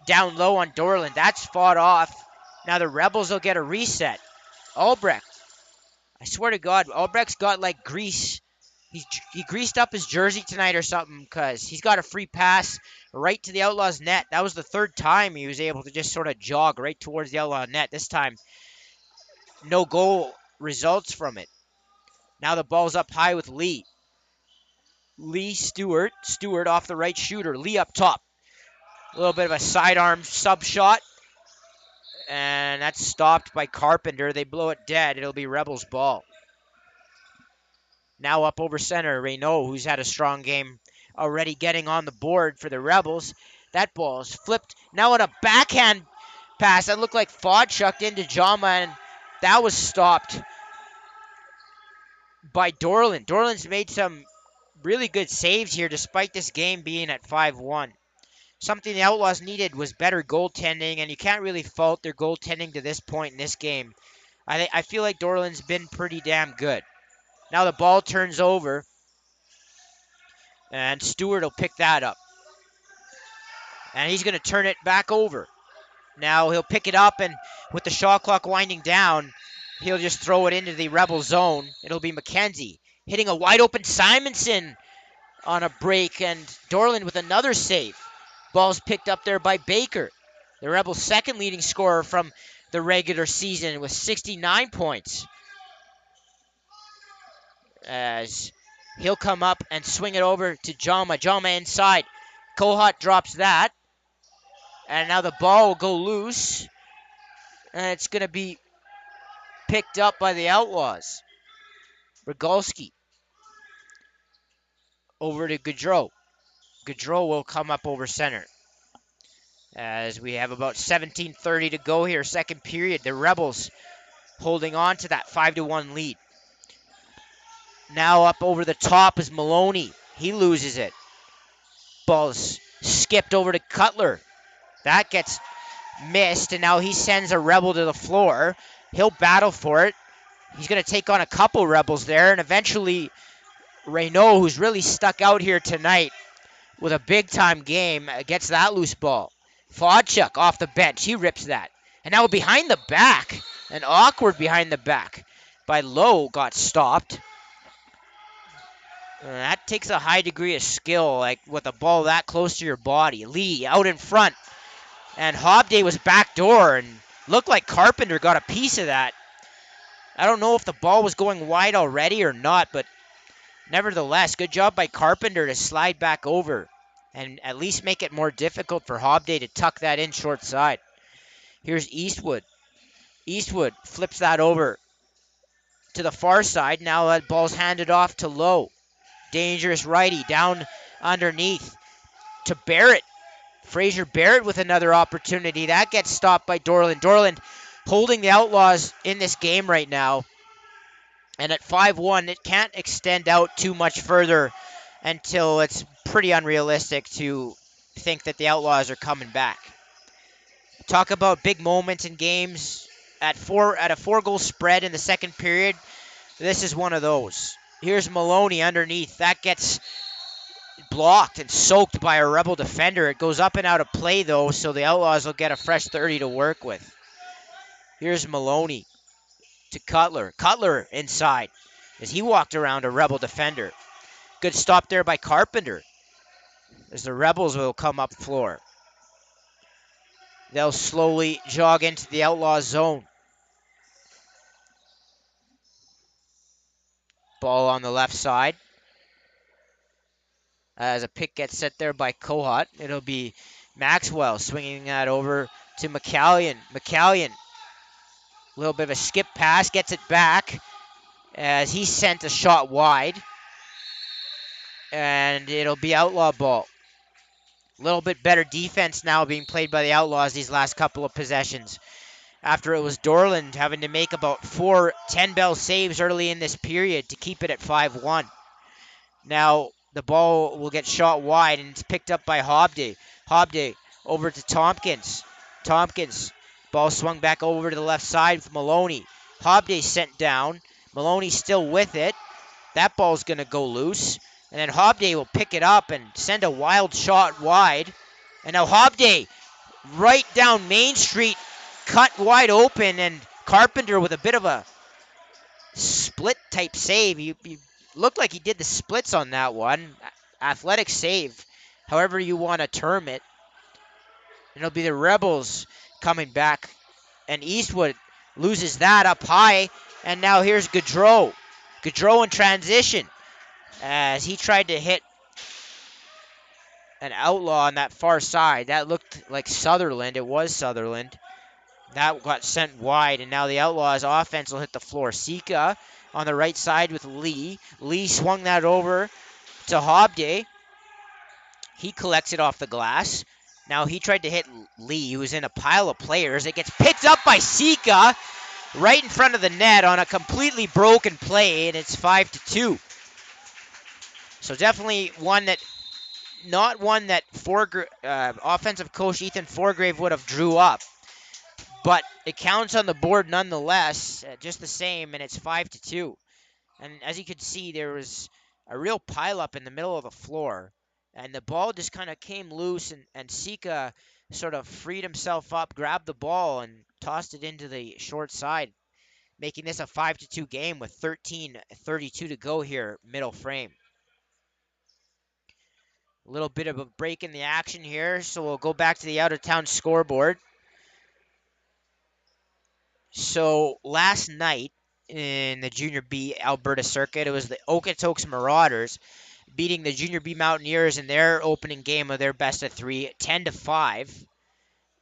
down low on Dorland. That's fought off. Now the Rebels will get a reset. Albrecht. I swear to God, Albrecht's got like grease. He greased up his jersey tonight or something, because he's got a free pass right to the Outlaws net. That was the third time he was able to just sort of jog right towards the Outlaw net. This time, no goal results from it. Now the ball's up high with Lee. Stewart off the right shooter. Lee up top. A little bit of a sidearm sub shot. And that's stopped by Carpenter. They blow it dead. It'll be Rebels ball. Now up over center, Reynaud, who's had a strong game already, getting on the board for the Rebels. That ball is flipped. Now on a backhand pass. That looked like Fodchuk into Jama, and that was stopped by Dorland. Dorland's made some really good saves here, despite this game being at 5-1. Something the Outlaws needed was better goaltending, and you can't really fault their goaltending to this point in this game. I feel like Dorland's been pretty damn good. Now the ball turns over, and Stewart will pick that up. And he's going to turn it back over. Now he'll pick it up, and with the shot clock winding down, he'll just throw it into the Rebel zone. It'll be McKenzie hitting a wide open Simonson on a break, and Dorland with another save. Ball's picked up there by Baker, the Rebels' second leading scorer from the regular season with 69 points. As he'll come up and swing it over to Jama. Jama inside. Kohut drops that. And now the ball will go loose. And it's going to be picked up by the Outlaws. Rogalski over to Gaudreau. Gaudreau will come up over center. As we have about 17:30 to go here, second period. The Rebels holding on to that 5-1 lead. Now up over the top is Maloney. He loses it. Ball's skipped over to Cutler. That gets missed, and now he sends a Rebel to the floor. He'll battle for it. He's going to take on a couple Rebels there, and eventually Reynaud, who's really stuck out here tonight with a big-time game, gets that loose ball. Fodchuk off the bench. He rips that. And now behind the back, an awkward behind the back by Lowe got stopped. That takes a high degree of skill, like with a ball that close to your body. Lee out in front. And Hobday was backdoor and looked like Carpenter got a piece of that. I don't know if the ball was going wide already or not, but nevertheless, good job by Carpenter to slide back over and at least make it more difficult for Hobday to tuck that in short side. Here's Eastwood. Eastwood flips that over to the far side. Now that ball's handed off to Lowe. Dangerous righty down underneath to Barrett. Fraser Barrett with another opportunity. That gets stopped by Dorland. Dorland holding the Outlaws in this game right now. And at 5-1, it can't extend out too much further until it's pretty unrealistic to think that the Outlaws are coming back. Talk about big moments in games at a 4-goal spread in the second period. This is one of those. Here's Maloney underneath. That gets blocked and soaked by a Rebel defender. It goes up and out of play, though, so the Outlaws will get a fresh 30 to work with. Here's Maloney to Cutler. Cutler inside as he walked around a Rebel defender. Good stop there by Carpenter as the Rebels will come up floor. They'll slowly jog into the Outlaw zone. Ball on the left side. As a pick gets set there by Kohut, it'll be Maxwell swinging that over to McCallion. McCallion, a little bit of a skip pass, gets it back as he sent a shot wide. And it'll be Outlaw ball. A little bit better defense now being played by the Outlaws these last couple of possessions. After it was Dorland having to make about 4 10-bell saves early in this period to keep it at 5-1. Now the ball will get shot wide and it's picked up by Hobday. Hobday over to Tompkins. Tompkins, ball swung back over to the left side with Maloney. Hobday sent down. Maloney still with it. That ball's going to go loose. And then Hobday will pick it up and send a wild shot wide. And now Hobday right down Main Street, cut wide open, and Carpenter with a bit of a split type save. He looked like he did the splits on that one. Athletic save, however you want to term it. And it'll be the Rebels coming back. And Eastwood loses that up high. And now here's Gaudreau. Gaudreau in transition as he tried to hit an Outlaw on that far side. That looked like Sutherland. It was Sutherland. That got sent wide, and now the Outlaws' offense will hit the floor. Sika on the right side with Lee. Lee swung that over to Hobday. He collects it off the glass. Now he tried to hit Lee, who's in a pile of players. It gets picked up by Sika right in front of the net on a completely broken play, and it's 5-2. So definitely not one that offensive coach Ethan Forgrave would have drew up. But it counts on the board nonetheless, just the same, and it's 5-2. And as you can see, there was a real pileup in the middle of the floor, and the ball just kind of came loose, and Sika sort of freed himself up, grabbed the ball, and tossed it into the short side, making this a 5-2 game with 13:32 to go here, middle frame. A little bit of a break in the action here, so we'll go back to the out-of-town scoreboard. So last night in the Junior B Alberta circuit, it was the Okotoks Marauders beating the Junior B Mountaineers in their opening game of their best of 3, 10-5.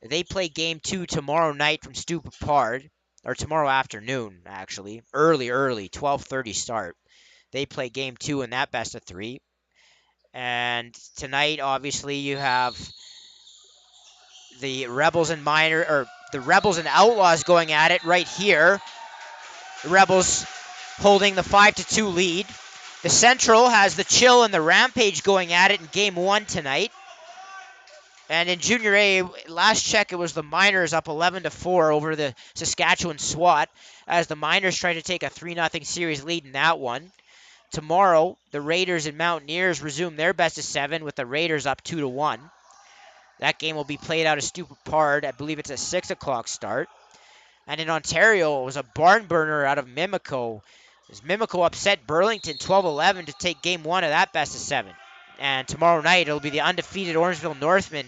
They play game 2 tomorrow night from Stupapard, or tomorrow afternoon, actually. Early, 12:30 start. They play game 2 in that best of 3. And tonight, obviously, you have the Rebels and Outlaws going at it right here. The Rebels holding the 5-2 lead. The Central has the Chill and the Rampage going at it in game 1 tonight. And in Junior A, last check, it was the Miners up 11-4 over the Saskatchewan SWAT as the Miners try to take a 3-0 series lead in that one. Tomorrow, the Raiders and Mountaineers resume their best of 7 with the Raiders up 2-1. That game will be played out of Stupapard. I believe it's a 6 o'clock start. And in Ontario, it was a barn burner out of Mimico. As Mimico upset Burlington 12-11 to take game 1 of that best of 7. And tomorrow night, it'll be the undefeated Orangeville Northmen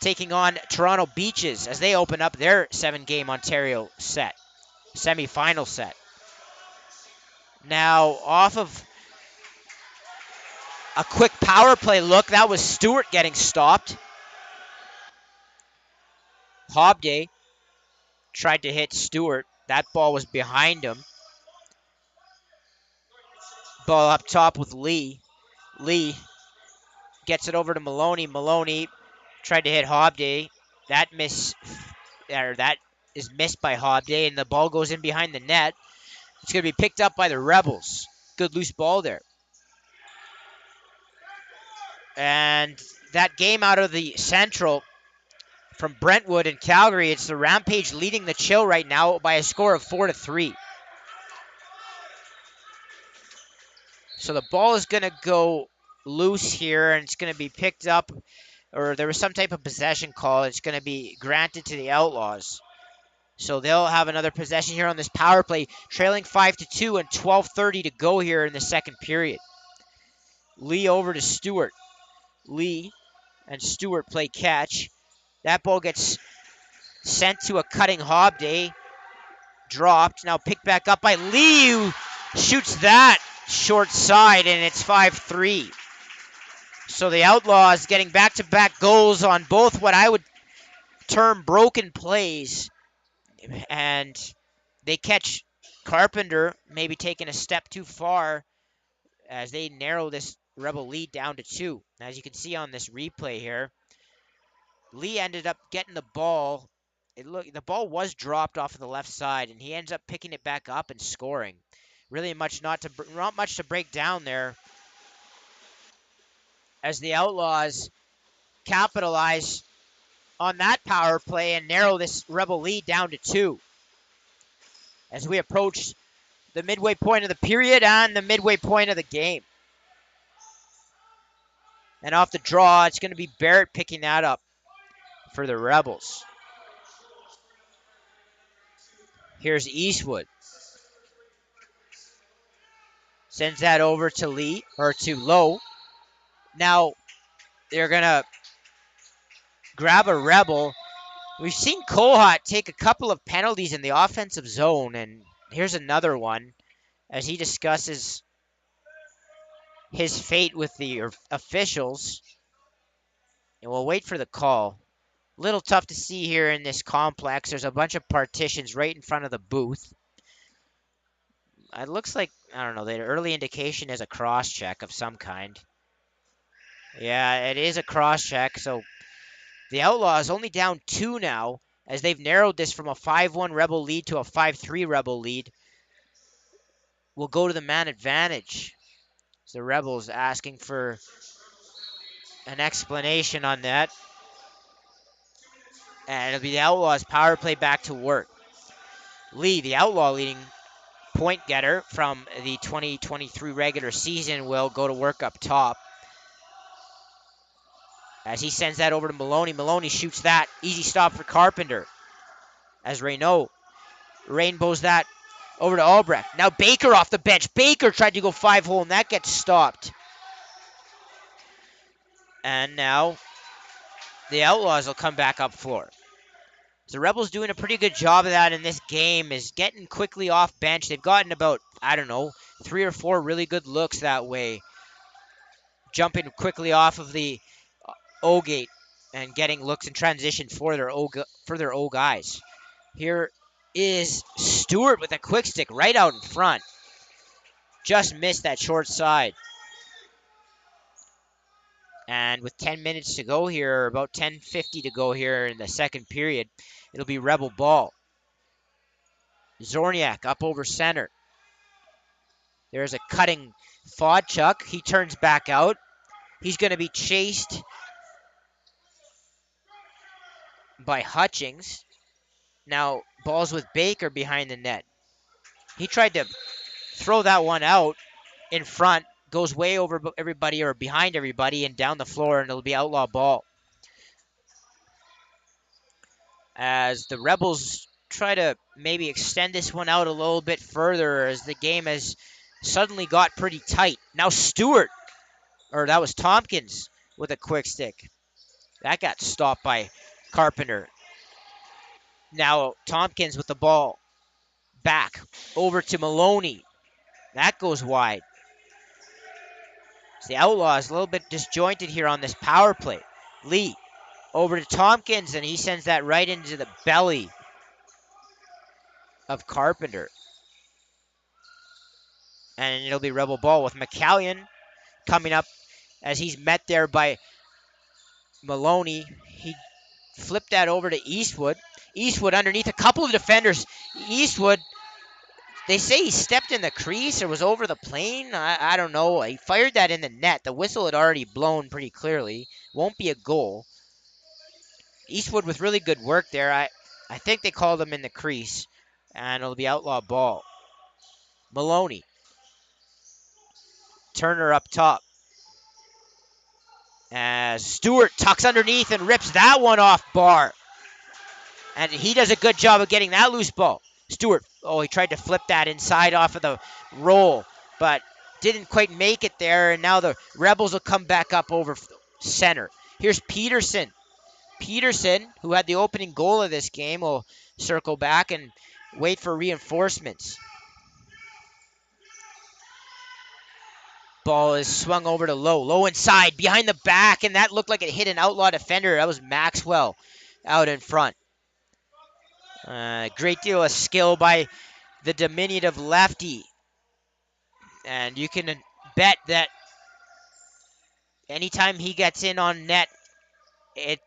taking on Toronto Beaches as they open up their 7-game Ontario semi-final set. Now, off of a quick power play look, that was Stewart getting stopped. Hobday tried to hit Stewart. That ball was behind him. Ball up top with Lee. Lee gets it over to Maloney. Maloney tried to hit Hobday. That is missed by Hobday, and the ball goes in behind the net. It's going to be picked up by the Rebels. Good loose ball there. And that game out of the Central from Brentwood and Calgary, it's the Rampage leading the Chill right now by a score of 4-3. So the ball is going to go loose here, and it's going to be picked up, or there was some type of possession call. It's going to be granted to the Outlaws. So they'll have another possession here on this power play, trailing 5-2 and 12:30 to go here in the second period. Lee over to Stewart. Lee and Stewart play catch. That ball gets sent to a cutting Hobday. Dropped. Now picked back up by Lee, who shoots that short side, and it's 5-3. So the Outlaws getting back-to-back goals on both what I would term broken plays. And they catch Carpenter maybe taking a step too far as they narrow this Rebel lead down to 2. As you can see on this replay here, Lee ended up getting the ball. The ball was dropped off of the left side, and he ends up picking it back up and scoring. Really not much to break down there, as the Outlaws capitalize on that power play and narrow this Rebel lead down to 2. As we approach the midway point of the period and the midway point of the game. And off the draw, it's going to be Barrett picking that up for the Rebels. Here's Eastwood. Sends that over to Lee, or to Lowe. Now, they're going to grab a Rebel. We've seen Kohut take a couple of penalties in the offensive zone, and here's another one as he discusses his fate with the officials. And we'll wait for the call. Little tough to see here in this complex. There's a bunch of partitions right in front of the booth. It looks like, I don't know, the early indication is a cross-check of some kind. Yeah, it is a cross-check, so the Outlaws only down 2 now, as they've narrowed this from a 5-1 Rebel lead to a 5-3 Rebel lead. Will go to the man advantage. So the Rebels asking for an explanation on that. And it'll be the Outlaws power play back to work. Lee, the Outlaw leading point getter from the 2023 regular season, will go to work up top. As he sends that over to Maloney. Maloney shoots that. Easy stop for Carpenter. As Reynaud rainbows that over to Albrecht. Now Baker off the bench. Baker tried to go 5-hole, and that gets stopped. And now the Outlaws will come back up floor. So the Rebels doing a pretty good job of that in this game, is getting quickly off bench. They've gotten about, 3 or 4 really good looks that way. Jumping quickly off of the O-gate and getting looks in transition for their O guys. Here is Stewart with a quick stick right out in front. Just missed that short side. And with 10 minutes to go here, about 10:50 to go here in the second period, it'll be Rebel ball. Zorniak up over center. There's a cutting Fodchuk. He turns back out. He's going to be chased by Hutchings. Now, ball's with Baker behind the net. He tried to throw that one out in front. Goes way over everybody, or behind everybody, and down the floor, and it'll be Outlaw ball. As the Rebels try to maybe extend this one out a little bit further, as the game has suddenly got pretty tight. Now Stewart, or that was Tompkins with a quick stick. That got stopped by Carpenter. Now Tompkins with the ball back over to Maloney. That goes wide. So the Outlaws a little bit disjointed here on this power play. Lee over to Tompkins, and he sends that right into the belly of Carpenter. And it'll be Rebel ball with McCallion coming up as he's met there by Maloney. He flipped that over to Eastwood. Eastwood underneath a couple of defenders. Eastwood They say he stepped in the crease or was over the plane. I don't know. He fired that in the net. The whistle had already blown pretty clearly. Won't be a goal. Eastwood with really good work there. I think they called him in the crease, and it'll be outlaw ball. Maloney. Turner up top. As Stewart tucks underneath and rips that one off bar. And he does a good job of getting that loose ball. Stewart, oh, he tried to flip that inside off of the roll, but didn't quite make it there. And now the Rebels will come back up over center. Here's Peterson. Peterson, who had the opening goal of this game, will circle back and wait for reinforcements. Ball is swung over to Low. Low inside, behind the back, and that looked like it hit an outlaw defender. That was Maxwell out in front. Great deal of skill by the diminutive lefty. And you can bet that anytime he gets in on net,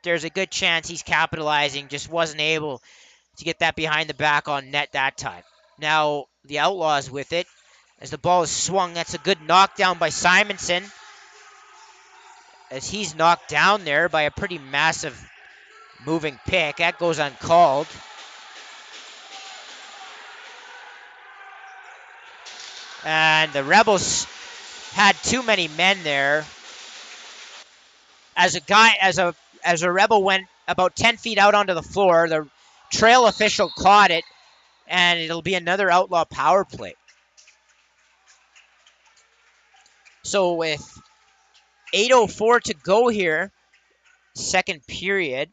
there's a good chance he's capitalizing. Just wasn't able to get that behind the back on net that time. Now the Outlaws with it. As the ball is swung, that's a good knockdown by Simonson. As he's knocked down there by a pretty massive moving pick. That goes uncalled. And the Rebels had too many men there. As a Rebel went about 10 feet out onto the floor, the trail official caught it, and it'll be another outlaw power play. So with 8:04 to go here, second period,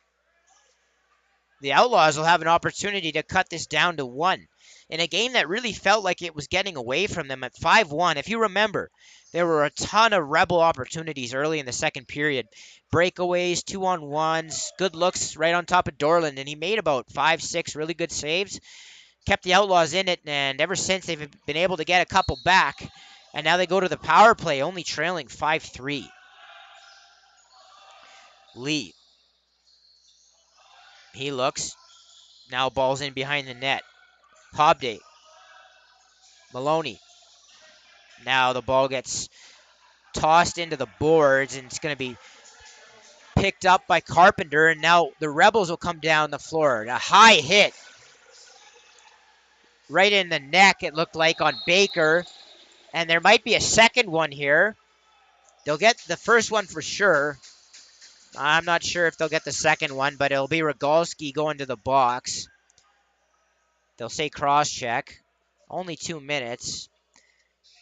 the Outlaws will have an opportunity to cut this down to 1 in a game that really felt like it was getting away from them at 5-1. If you remember, there were a ton of Rebel opportunities early in the second period. Breakaways, 2-on-1s, good looks right on top of Dorland, and he made about 5-6 really good saves. Kept the Outlaws in it, and ever since they've been able to get a couple back, and now they go to the power play, only trailing 5-3. Lee. He looks. Now ball's in behind the net. Hobday. Maloney. Now the ball gets tossed into the boards, and it's going to be picked up by Carpenter, and now the Rebels will come down the floor. A high hit right in the neck, it looked like, on Baker, and there might be a second one here. They'll get the first one for sure. I'm not sure if they'll get the second one, but it'll be Rogalski going to the box. They'll say cross-check. Only 2 minutes.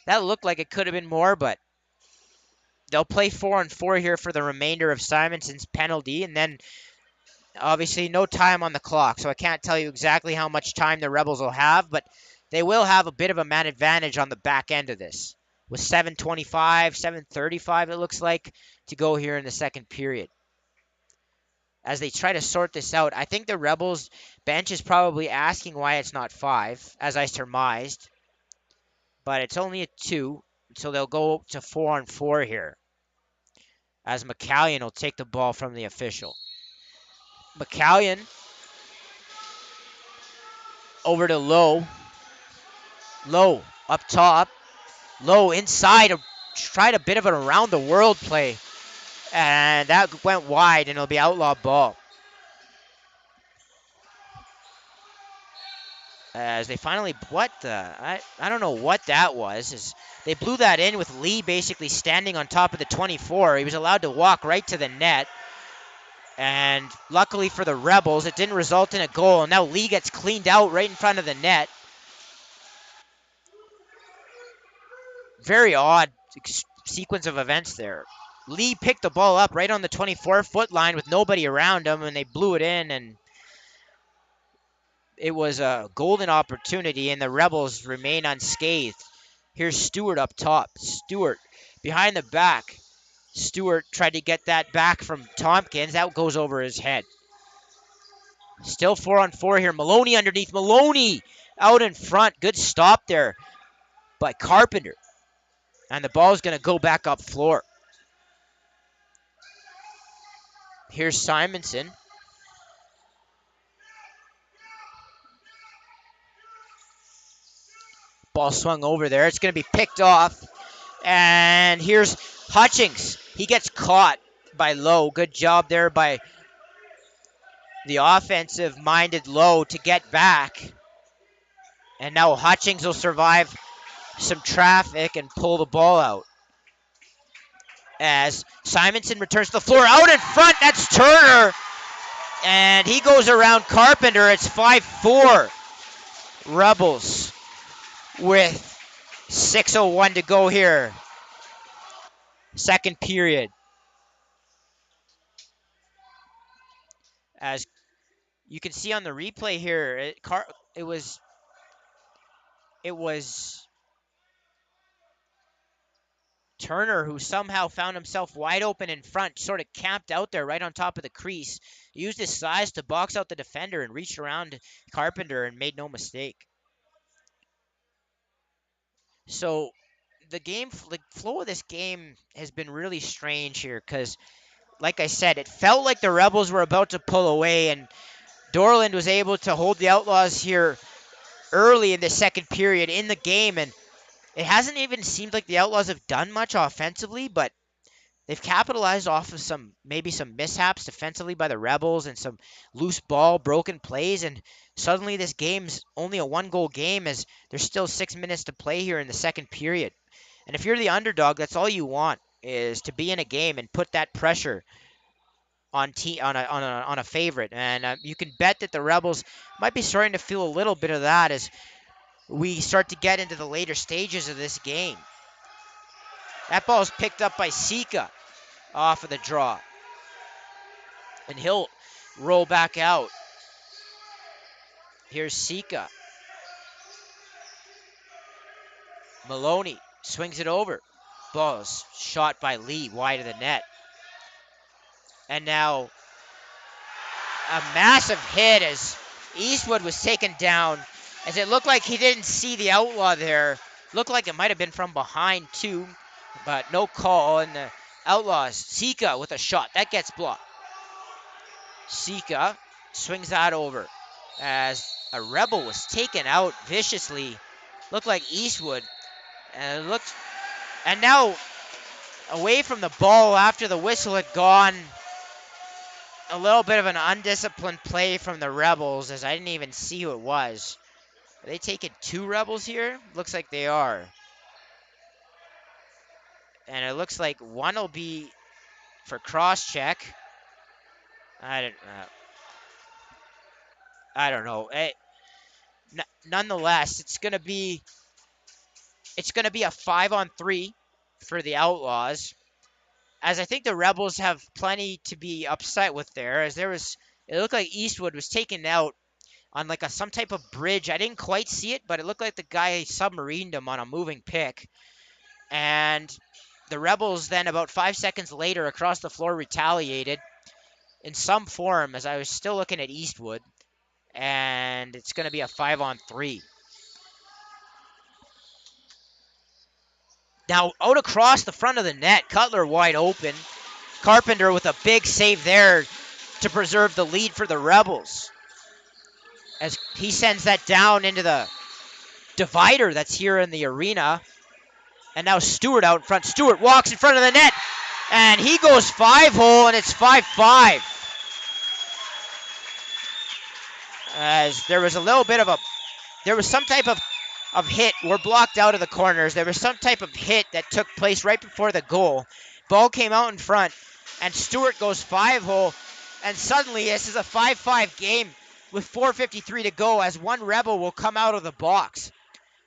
That looked like it could have been more, but they'll play 4-on-4 here for the remainder of Simonson's penalty, and then obviously no time on the clock, so I can't tell you exactly how much time the Rebels will have, but they will have a bit of a man advantage on the back end of this. With 7:25, 7:35 it looks like, to go here in the second period. As they try to sort this out, I think the Rebels bench is probably asking why it's not 5, as I surmised. But it's only a 2, so they'll go to 4-on-4 here. As McCallion will take the ball from the official. McCallion over to Low. Low up top. Low inside. Tried a bit of an around-the-world play. And that went wide, and it'll be outlaw ball. As they finally, I don't know what that was. As they blew that in with Lee basically standing on top of the 24. He was allowed to walk right to the net. And luckily for the Rebels, it didn't result in a goal. And now Lee gets cleaned out right in front of the net. Very odd sequence of events there. Lee picked the ball up right on the 24-foot line with nobody around him, and they blew it in, and it was a golden opportunity, and the Rebels remain unscathed. Here's Stewart up top. Stewart behind the back. Stewart tried to get that back from Tompkins. That goes over his head. Still 4-on-4 here. Maloney underneath. Maloney out in front. Good stop there by Carpenter. And the ball is going to go back up floor. Here's Simonson. Ball swung over there. It's going to be picked off. And here's Hutchings. He gets caught by Lowe. Good job there by the offensive-minded Lowe to get back. And now Hutchings will survive some traffic and pull the ball out. As Simonson returns to the floor. Out in front, that's Turner. And he goes around Carpenter. It's 5-4. Rebels with 6:01 to go here. Second period. As you can see on the replay here, it was Turner who somehow found himself wide open in front, sort of camped out there right on top of the crease. He used his size to box out the defender and reached around Carpenter and made no mistake. So the flow of this game has been really strange here because, like I said, it felt like the Rebels were about to pull away, and Dorland was able to hold the Outlaws here early in the second period in the game, and it hasn't even seemed like the Outlaws have done much offensively, but they've capitalized off of maybe some mishaps defensively by the Rebels and some loose ball, broken plays, and suddenly this game's only a one-goal game as there's still 6 minutes to play here in the second period. And if you're the underdog, that's all you want, is to be in a game and put that pressure on a favorite. And you can bet that the Rebels might be starting to feel a little bit of that as we start to get into the later stages of this game. That ball is picked up by Sika off of the draw. And he'll roll back out. Here's Sika. Maloney swings it over. Ball's shot by Lee wide of the net. And now a massive hit as Eastwood was taken down, as it looked like he didn't see the Outlaw there. Looked like it might have been from behind too, but no call. And the Outlaws, Sika with a shot. That gets blocked. Sika swings that over as a Rebel was taken out viciously. Looked like Eastwood. And now away from the ball after the whistle had gone. A little bit of an undisciplined play from the Rebels, as I didn't even see who it was. Are they taking two Rebels here? Looks like they are. And it looks like one will be for cross-check. I don't know. Nonetheless, it's gonna be a 5-on-3 for the Outlaws, as I think the Rebels have plenty to be upset with there. As it looked like Eastwood was taken out on like some type of bridge. I didn't quite see it, but it looked like the guy submarined him on a moving pick. And the Rebels then about 5 seconds later across the floor retaliated in some form, as I was still looking at Eastwood. And it's going to be a 5-on-3. Now out across the front of the net, Cutler wide open. Carpenter with a big save there to preserve the lead for the Rebels, as he sends that down into the divider that's here in the arena. And now Stewart out in front. Stewart walks in front of the net, and he goes 5-hole, and it's 5-5. As there was some type of hit. We're blocked out of the corners. There was some type of hit that took place right before the goal. Ball came out in front, and Stewart goes 5-hole, and suddenly this is a 5-5 game with 4:53 to go, as one Rebel will come out of the box.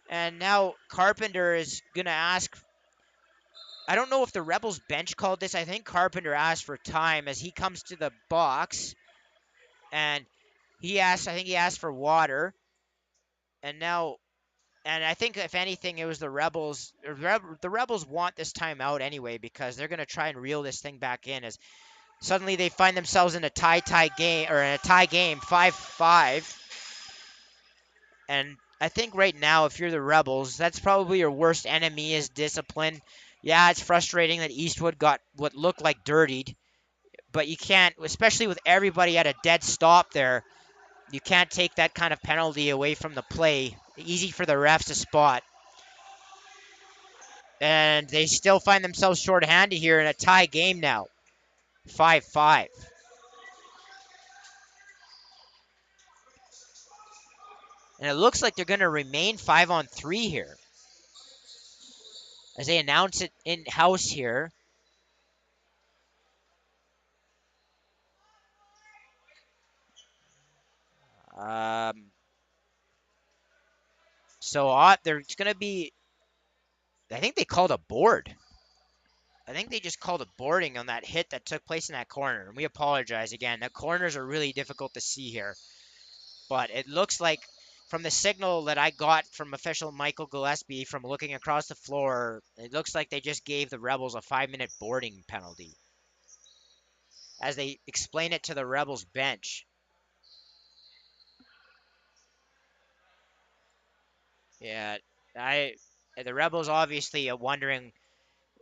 And now Carpenter is going to ask, I don't know if the Rebels bench called this. I think Carpenter asked for time as he comes to the box, and I think he asked for water. And I think if anything, it was the Rebels. The Rebels want this timeout anyway, because they're going to try and reel this thing back in, as suddenly they find themselves in a tie game, 5-5. And I think right now, if you're the Rebels, that's probably your worst enemy is discipline. Yeah, it's frustrating that Eastwood got what looked like dirtied, but you can't, especially with everybody at a dead stop there, you can't take that kind of penalty away from the play. Easy for the refs to spot. And they still find themselves shorthanded here in a tie game now. 5-5. And it looks like they're going to remain 5-on-3 here, as they announce it in-house here. So there's going to be, I think they called a board. I think they just called a boarding on that hit that took place in that corner. And we apologize again. The corners are really difficult to see here. But it looks like from the signal that I got from official Michael Gillespie from looking across the floor, it looks like they just gave the Rebels a 5-minute boarding penalty, as they explain it to the Rebels bench. Yeah, the Rebels obviously are wondering.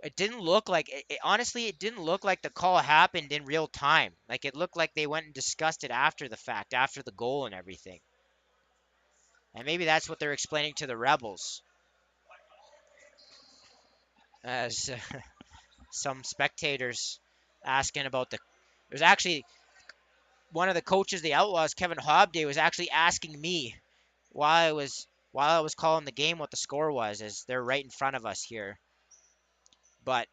It didn't look like honestly, it didn't look like the call happened in real time. Like, it looked like they went and discussed it after the fact, after the goal and everything. And maybe that's what they're explaining to the Rebels. As some spectators asking about there's actually one of the coaches of the Outlaws, Kevin Hobday, was actually asking me while I was calling the game what the score was, as they're right in front of us here. But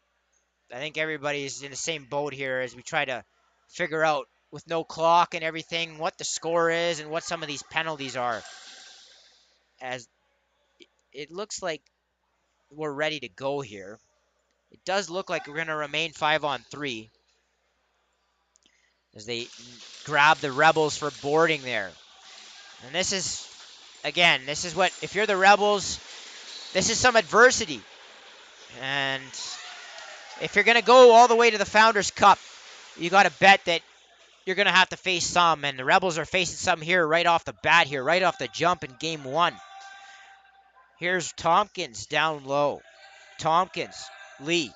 I think everybody's in the same boat here as we try to figure out, with no clock and everything, what the score is and what some of these penalties are. As it looks like we're ready to go here. It does look like we're going to remain 5-on-3, as they grab the Rebels for boarding there. And this is, again, this is what, if you're the Rebels, this is some adversity. And if you're going to go all the way to the Founders Cup, you got to bet that you're going to have to face some. And the Rebels are facing some here right off the bat here, right off the jump in game one. Here's Tompkins down low. Tompkins, Lee.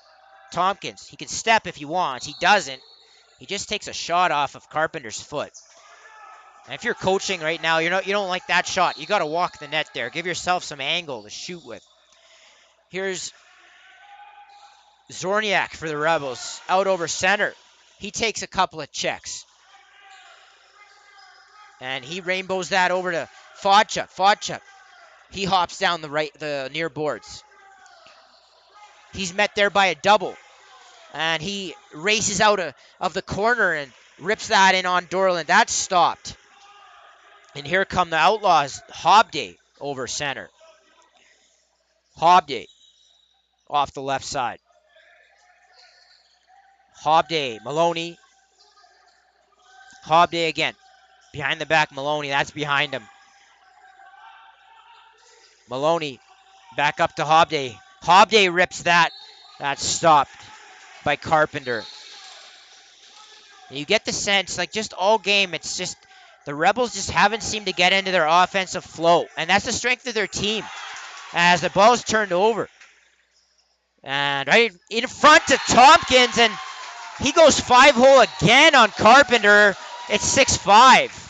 Tompkins, he can step if he wants. He doesn't. He just takes a shot off of Carpenter's foot. And if you're coaching right now, you don't like that shot. You got to walk the net there. Give yourself some angle to shoot with. Here's Zorniak for the Rebels, out over center. He takes a couple of checks. And he rainbows that over to Fodchuk. Fodchuk, he hops down the near boards. He's met there by a double. And he races out of the corner and rips that in on Dorland. That's stopped. And here come the Outlaws. Hobday over center. Hobday off the left side. Hobday, Maloney. Hobday again. Behind the back, Maloney. That's behind him. Maloney back up to Hobday. Hobday rips that. That's stopped by Carpenter. You get the sense, like, just all game, it's just the Rebels just haven't seemed to get into their offensive flow. And that's the strength of their team, as the ball's turned over. And right in front to Tompkins, and he goes 5-hole again on Carpenter. It's 6-5.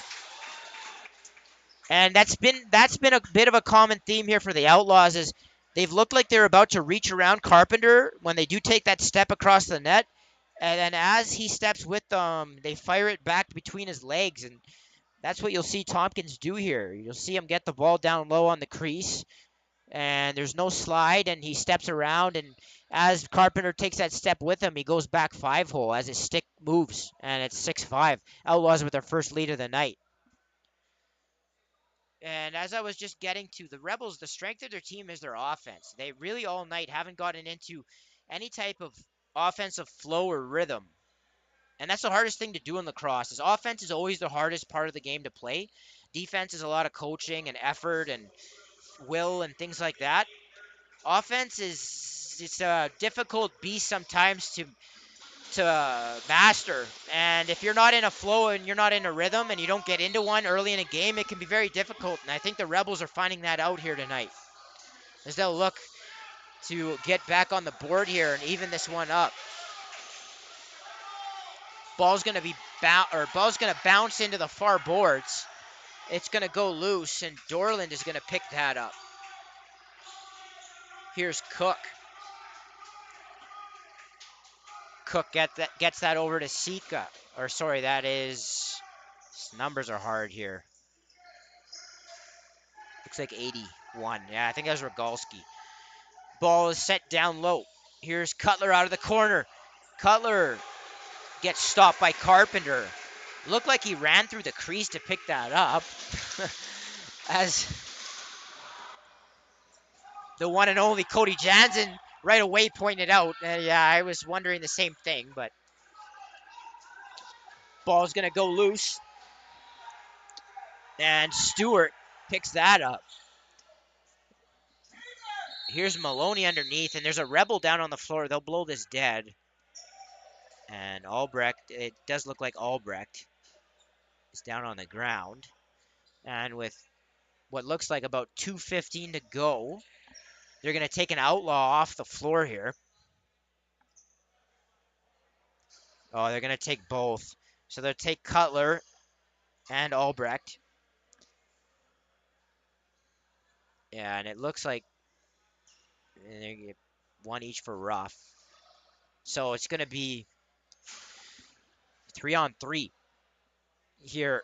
And that's been a bit of a common theme here for the Outlaws, is they've looked like they're about to reach around Carpenter when they do take that step across the net. And then as he steps with them, they fire it back between his legs. And that's what you'll see Tompkins do here. You'll see him get the ball down low on the crease, and there's no slide, and he steps around. And as Carpenter takes that step with him, he goes back 5-hole as his stick moves, and it's 6-5. Outlaws with their first lead of the night. And as I was just getting to, the Rebels, the strength of their team is their offense. They really all night haven't gotten into any type of offensive flow or rhythm. And that's the hardest thing to do in lacrosse. Is offense is always the hardest part of the game to play. Defense is a lot of coaching and effort and will and things like that. Offense it's a difficult beast sometimes to master. And if you're not in a flow and you're not in a rhythm and you don't get into one early in a game, it can be very difficult. And I think the Rebels are finding that out here tonight, as they'll look to get back on the board here and even this one up. Ball's going to bounce into the far boards. It's going to go loose, and Dorland is going to pick that up. Here's Cook. Cook gets that over to Sika. Or sorry, that is, numbers are hard here. Looks like 81. Yeah, I think that was Rogalski. Ball is set down low. Here's Cutler out of the corner. Cutler gets stopped by Carpenter. Looked like he ran through the crease to pick that up. As the one and only Cody Jansen right away pointed out. Yeah, I was wondering the same thing, but ball's going to go loose. And Stewart picks that up. Here's Maloney underneath, and there's a Rebel down on the floor. They'll blow this dead. And Albrecht, it does look like Albrecht is down on the ground. And with what looks like about 2:15 to go, they're going to take an Outlaw off the floor here. Oh, they're going to take both. So they'll take Cutler and Albrecht. Yeah, and it looks like they get one each for rough. So it's going to be 3-on-3 here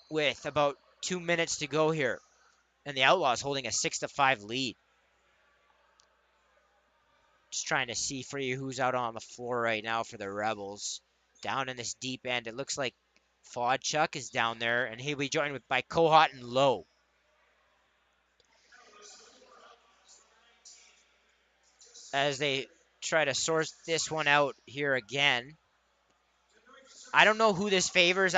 with about 2 minutes to go here. And the Outlaws holding a 6-5 lead. Just trying to see for you who's out on the floor right now for the Rebels. Down in this deep end, it looks like Fodchuk is down there, and he'll be joined by Kohut and Lowe. As they try to source this one out here again. I don't know who this favors.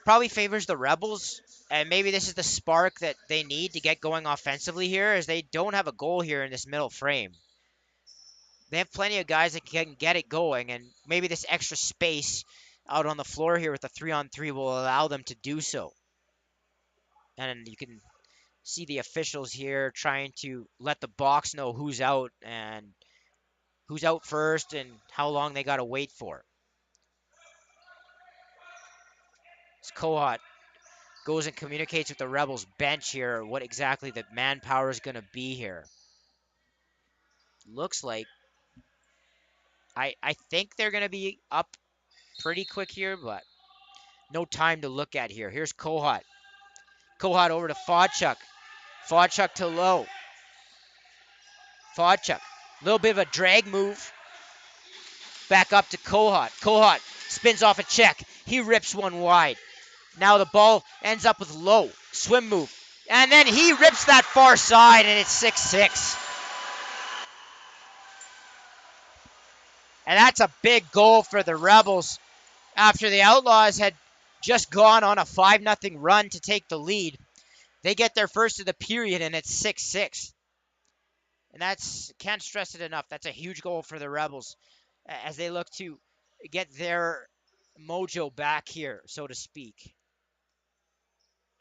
Probably favors the Rebels, and maybe this is the spark that they need to get going offensively here, as they don't have a goal here in this middle frame. They have plenty of guys that can get it going, and maybe this extra space out on the floor here with the 3-on-3 will allow them to do so. And you can see the officials here trying to let the box know who's out and who's out first and how long they got to wait for. As Kohut goes and communicates with the Rebels bench here what exactly the manpower is going to be here. Looks like I think they're going to be up pretty quick here, but no time to look at here. Here's Kohut. Kohut over to Fodchuk. Fodchuk to Lowe. Fodchuk. A little bit of a drag move. Back up to Kohut. Kohut spins off a check. He rips one wide. Now the ball ends up with Lowe. Swim move. And then he rips that far side, and it's 6-6. And that's a big goal for the Rebels after the Outlaws had just gone on a 5-0 run to take the lead. They get their first of the period, and it's 6-6. And can't stress it enough. That's a huge goal for the Rebels as they look to get their mojo back here, so to speak.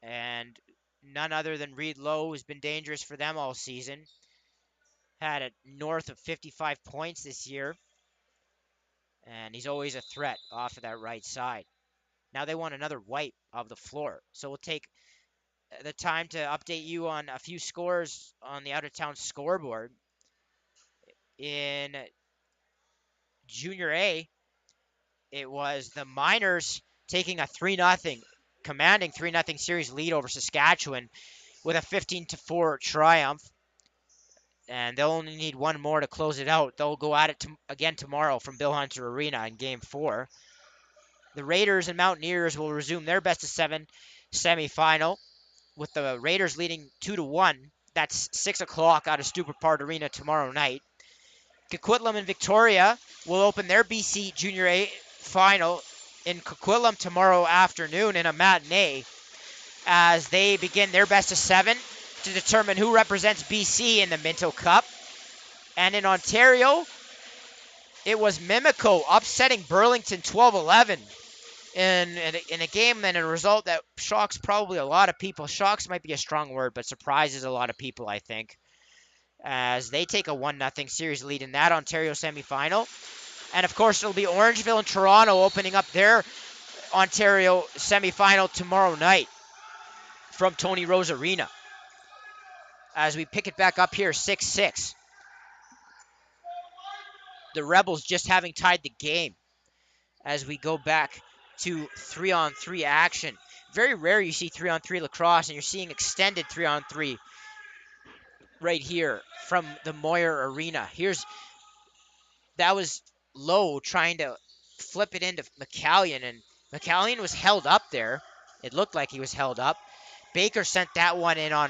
And none other than Reed Lowe has been dangerous for them all season. Had a north of 55 points this year. And he's always a threat off of that right side. Now they want another wipe of the floor. So we'll take the time to update you on a few scores on the out-of-town scoreboard. In Junior A, it was the Miners taking a 3-0, commanding 3-0 series lead over Saskatchewan with a 15-4 triumph. And they'll only need one more to close it out. They'll go at it again tomorrow from Bill Hunter Arena in Game 4. The Raiders and Mountaineers will resume their best-of-7 semifinal, with the Raiders leading 2-1. That's 6 o'clock out of Stupid Part Arena tomorrow night. Coquitlam and Victoria will open their BC Junior A final in Coquitlam tomorrow afternoon in a matinee as they begin their best-of-7 to determine who represents BC in the Minto Cup. And in Ontario, it was Mimico upsetting Burlington 12-11 in a game and a result that shocks probably a lot of people. Shocks might be a strong word, but surprises a lot of people, I think, as they take a 1-0 series lead in that Ontario semifinal. And, of course, it'll be Orangeville and Toronto opening up their Ontario semifinal tomorrow night from Tony Rose Arena. As we pick it back up here, 6-6. the Rebels just having tied the game as we go back to 3-on-3 action. Very rare you see 3-on-3 lacrosse, and you're seeing extended 3-on-3 right here from the Moyer Arena. That was Lowe trying to flip it into McCallion, and McCallion was held up there. It looked like he was held up. Baker sent that one in on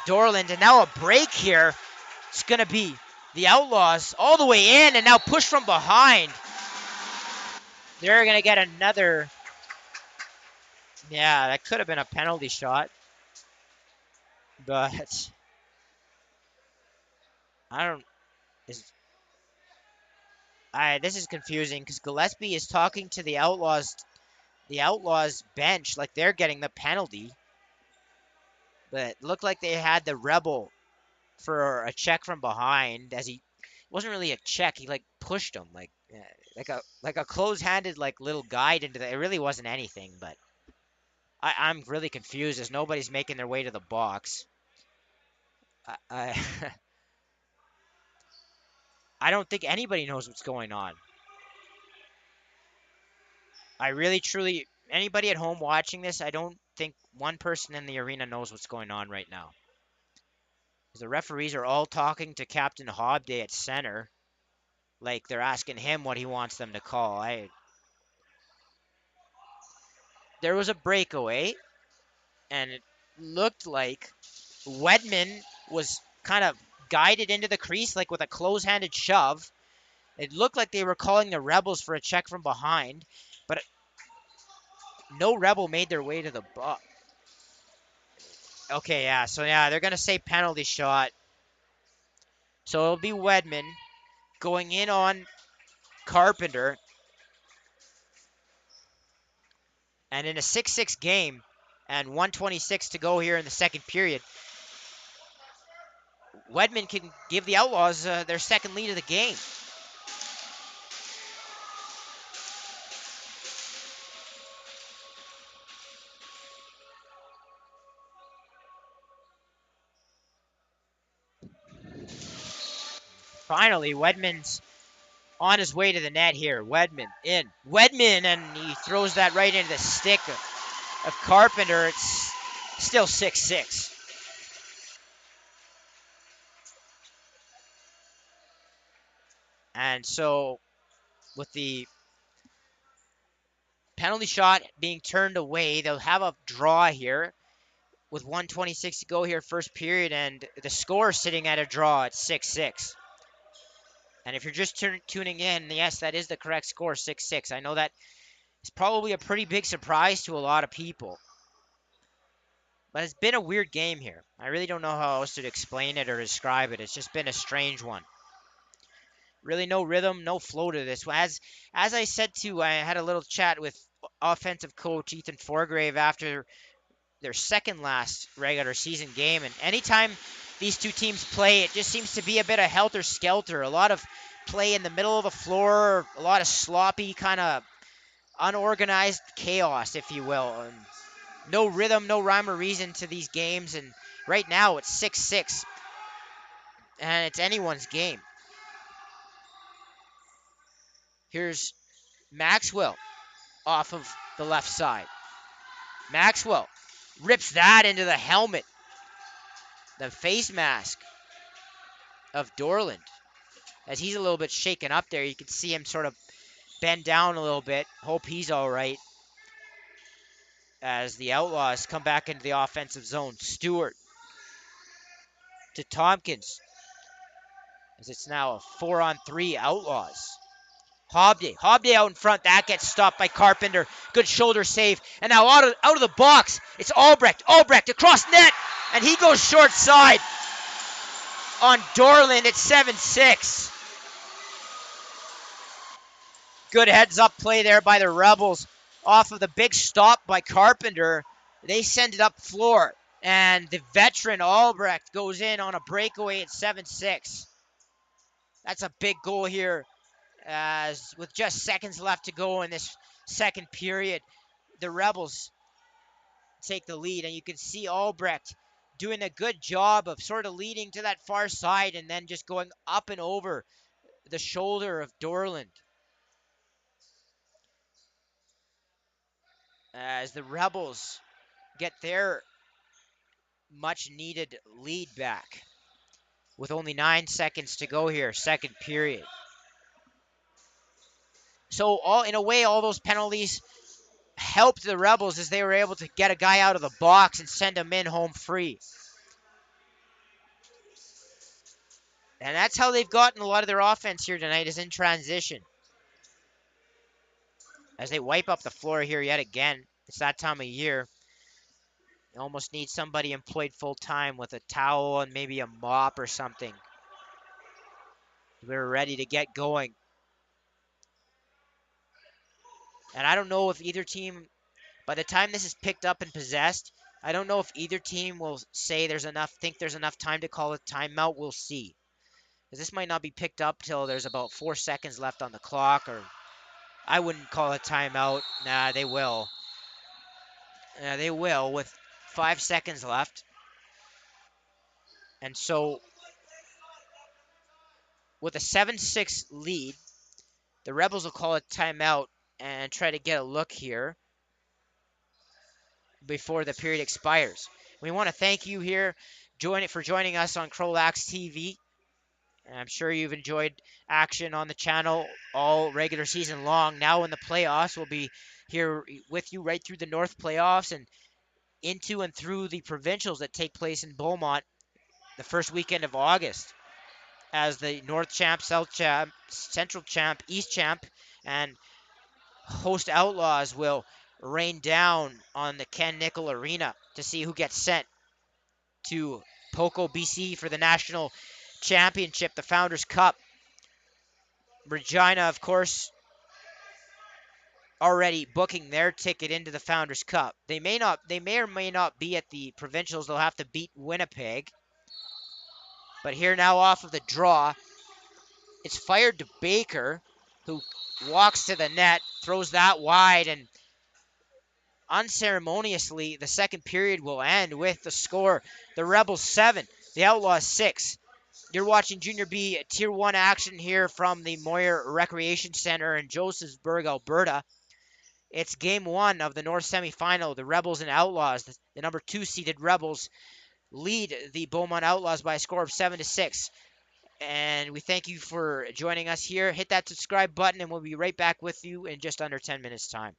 Dorland, and now a break here. It's going to be the Outlaws all the way in, and now push from behind. They're going to get another. Yeah, that could have been a penalty shot, but I don't. This is confusing because Gillespie is talking to the Outlaws bench like they're getting the penalty, but it looked like they had the Rebel for a check from behind, as he wasn't really a check. He like pushed him like a close-handed like little guide into the. It really wasn't anything, but I'm really confused as nobody's making their way to the box. I I don't think anybody knows what's going on. I really truly anybody at home watching this, I don't think one person in the arena knows what's going on right now. The referees are all talking to Captain Hobday at center, like they're asking him what he wants them to call. There was a breakaway, and it looked like Wedman was kind of guided into the crease like with a close-handed shove. It looked like they were calling the Rebels for a check from behind, but no Rebel made their way to the box. Okay, yeah, so yeah, they're going to say penalty shot. So it'll be Wedman going in on Carpenter. And in a 6-6 game and 1:26 to go here in the second period, Wedman can give the Outlaws their second lead of the game. Finally, Wedman's on his way to the net here. Wedman in. Wedman, and he throws that right into the stick of Carpenter. It's still 6-6. And so with the penalty shot being turned away, they'll have a draw here with 1:26 to go here first period, and the score sitting at a draw at 6-6. And if you're just tuning in, yes, that is the correct score, 6-6. I know that is probably a pretty big surprise to a lot of people. But it's been a weird game here. I really don't know how else to explain it or describe it. It's just been a strange one. Really no rhythm, no flow to this. As I said too, I had a little chat with offensive coach Ethan Forgrave after their second last regular season game. And anytime these two teams play, it just seems to be a bit of helter-skelter. A lot of play in the middle of the floor, a lot of sloppy, kind of unorganized chaos, if you will. And no rhythm, no rhyme or reason to these games. And right now it's 6-6, and it's anyone's game. Here's Maxwell off of the left side. Maxwell rips that into the helmet, the face mask of Dorland. As he's a little bit shaken up there, you can see him sort of bend down a little bit. Hope he's all right. As the Outlaws come back into the offensive zone. Stewart to Tompkins. As it's now a 4-on-3 Outlaws. Hobday out in front. That gets stopped by Carpenter. Good shoulder save. And now out of the box, it's Albrecht. Albrecht across net. And he goes short side on Dorland at 7-6. Good heads-up play there by the Rebels. Off of the big stop by Carpenter, they send it up floor. And the veteran Albrecht goes in on a breakaway at 7-6. That's a big goal here. As with just seconds left to go in this second period, the Rebels take the lead. And you can see Albrecht doing a good job of sort of leading to that far side and then just going up and over the shoulder of Dorland as the Rebels get their much needed lead back with only 9 seconds to go here, second period. So in a way, all those penalties helped the Rebels as they were able to get a guy out of the box and send him in home free. And that's how they've gotten a lot of their offense here tonight, is in transition. As they wipe up the floor here yet again. It's that time of year. You almost need somebody employed full time with a towel and maybe a mop or something. We're ready to get going. And I don't know if either team, by the time this is picked up and possessed, I don't know if either team will say think there's enough time to call a timeout. We'll see. Because this might not be picked up till there's about 4 seconds left on the clock, or I wouldn't call a timeout. Nah, they will. They will with 5 seconds left. And so with a 7-6 lead, the Rebels will call a timeout and try to get a look here before the period expires. We want to thank you here for joining us on CROW LAX TV. And I'm sure you've enjoyed action on the channel all regular season long. Now in the playoffs, we'll be here with you right through the North playoffs and into and through the provincials that take place in Beaumont the first weekend of August, as the North champ, South champ, Central champ, East champ, and host Outlaws will rain down on the Ken Nickel Arena to see who gets sent to Poco, BC for the national championship, the Founders Cup. Regina, of course, already booking their ticket into the Founders Cup. They may or may not be at the provincials. They'll have to beat Winnipeg. But here now off of the draw, it's fired to Baker, who walks to the net, throws that wide, and unceremoniously, the second period will end with the score. The Rebels 7, the Outlaws 6. You're watching Junior B Tier 1 action here from the Moyer Recreation Center in Josephsburg, Alberta. It's game 1 of the North semifinal. The Rebels and Outlaws, the number 2 seeded Rebels, lead the Beaumont Outlaws by a score of 7-6. And we thank you for joining us here. Hit that subscribe button, and we'll be right back with you in just under 10 minutes' time.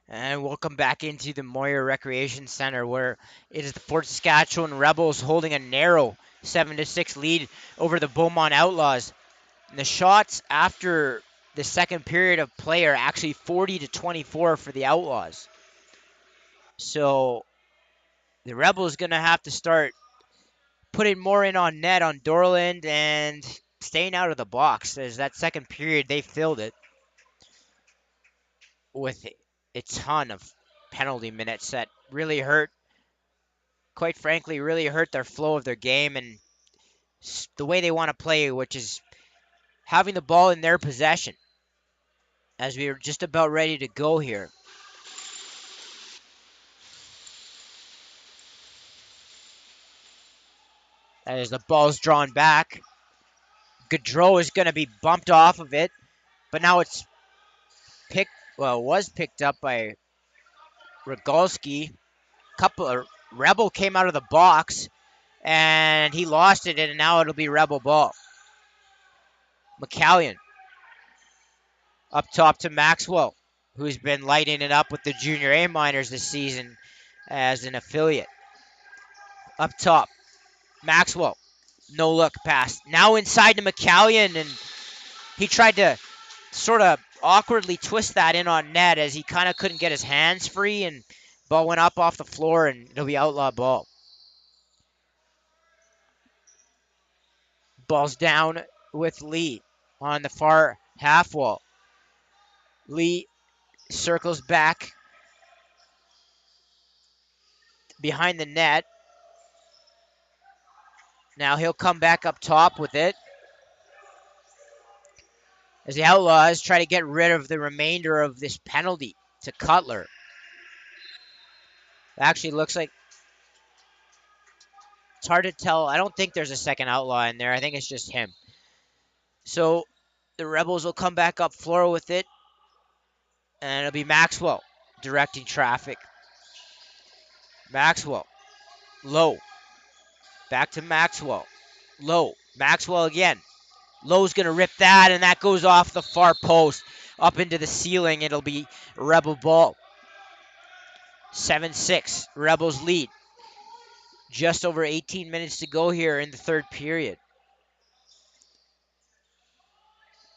And welcome back into the Moyer Recreation Center, where it is the Fort Saskatchewan Rebels holding a narrow 7-6 lead over the Beaumont Outlaws. And the shots after the second period of play are actually 40-24 for the Outlaws. So the Rebels going to have to start putting more in on net on Dorland and staying out of the box. As that second period, they filled it with a ton of penalty minutes that really hurt, quite frankly, really hurt their flow of their game and the way they want to play, which is having the ball in their possession. As we are just about ready to go here. As the ball's drawn back, Gaudreau is going to be bumped off of it, but now it's was picked up by Rogalski. Rebel came out of the box, and he lost it, and now it'll be Rebel ball. McCallion up top to Maxwell, who's been lighting it up with the Junior A minors this season as an affiliate. Up top, Maxwell, no look pass. Now inside to McCallion, and he tried to sort of awkwardly twist that in on net as he kind of couldn't get his hands free, and ball went up off the floor, and it'll be outlaw ball. Ball's down with Lee on the far half wall. Lee circles back behind the net. Now he'll come back up top with it as the Outlaws try to get rid of the remainder of this penalty to Cutler. It actually looks like it's hard to tell. I don't think there's a second Outlaw in there. I think it's just him. So the Rebels will come back up floor with it, and it'll be Maxwell directing traffic. Maxwell, low. Back to Maxwell. Low. Maxwell again. Low's going to rip that, and that goes off the far post up into the ceiling. It'll be Rebel ball. 7-6. Rebels lead. Just over 18 minutes to go here in the third period.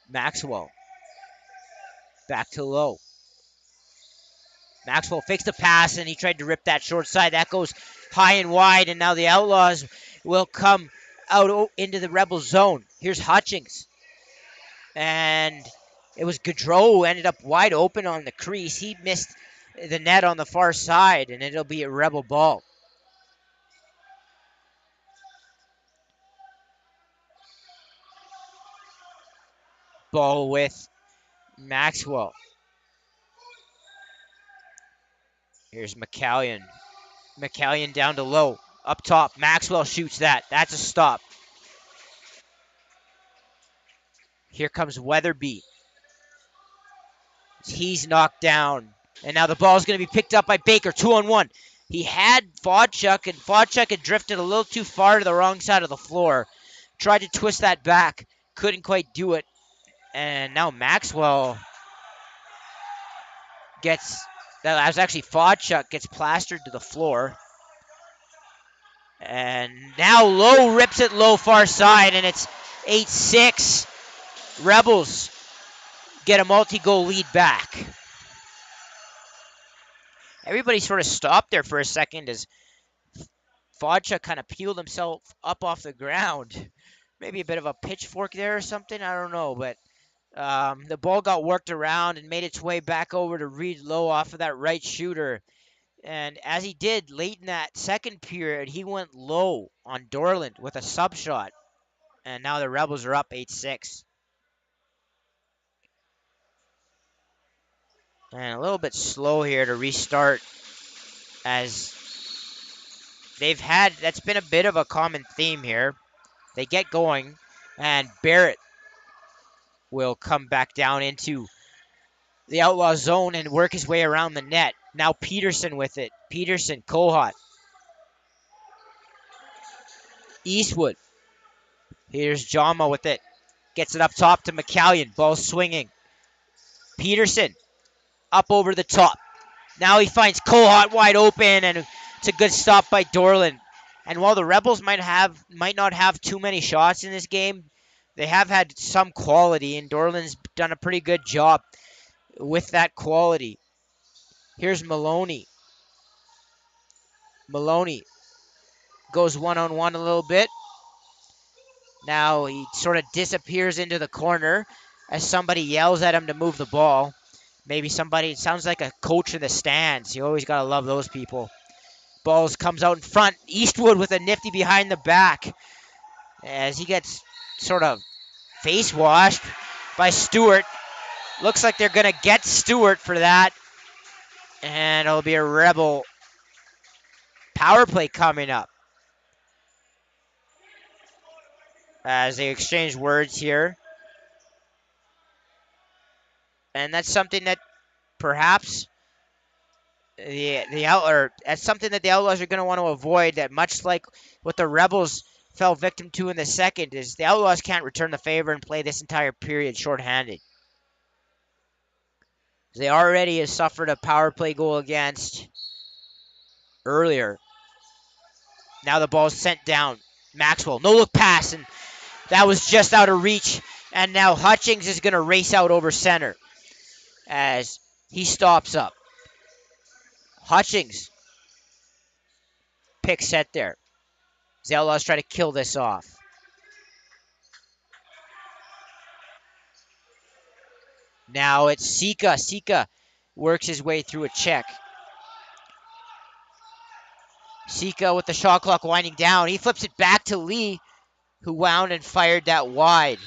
Maxwell. Back to Low. Maxwell fakes the pass, and he tried to rip that short side. That goes high and wide, and now the Outlaws will come out into the Rebel zone. Here's Hutchings. And it was Gaudreau who ended up wide open on the crease. He missed the net on the far side, and it'll be a Rebel ball. Ball with Maxwell. Here's McCallion. McCallion down to Low. Up top, Maxwell shoots that. That's a stop. Here comes Weatherby. He's knocked down. And now the ball is going to be picked up by Baker. 2-on-1. He had Vodchuk, and Vodchuk had drifted a little too far to the wrong side of the floor. Tried to twist that back. Couldn't quite do it. And now Maxwell gets... That was actually Vodchuk gets plastered to the floor. And now Low rips it low far side, and it's 8-6. Rebels get a multi-goal lead back. Everybody sort of stopped there for a second as Vodchuk kind of peeled himself up off the ground. Maybe a bit of a pitchfork there or something. I don't know, but the ball got worked around and made its way back over to Reed Low off of that right shooter. And as he did late in that second period, he went low on Dorland with a sub shot. And now the Rebels are up 8-6. And a little bit slow here to restart as that's been a bit of a common theme here. They get going, and Barrett will come back down into the Outlaw zone and work his way around the net. Now Peterson with it. Peterson, Kohut. Eastwood. Here's Jama with it. Gets it up top to McCallion. Ball swinging. Peterson up over the top. Now he finds Kohut wide open, and it's a good stop by Dorland. And while the Rebels might not have too many shots in this game, they have had some quality, and Dorland's done a pretty good job with that quality. Here's Maloney. Maloney goes one-on-one a little bit. Now he sort of disappears into the corner as somebody yells at him to move the ball. Maybe somebody, it sounds like a coach in the stands. You always got to love those people. Balls comes out in front. Eastwood with a nifty behind the back as he gets sort of face washed by Stewart. Looks like they're going to get Stewart for that. And it'll be a Rebel power play coming up. As they exchange words here. And that's something that perhaps that's something that the Outlaws are going to want to avoid. That much like what the Rebels fell victim to in the second, is the Outlaws can't return the favor and play this entire period shorthanded. They already have suffered a power play goal against earlier. Now the ball's sent down. Maxwell, no look pass, and that was just out of reach. And now Hutchings is going to race out over center as he stops up. Hutchings pick set there. The Outlaws try to kill this off. Now it's Sika. Sika works his way through a check. Sika with the shot clock winding down. He flips it back to Lee, who wound and fired that wide.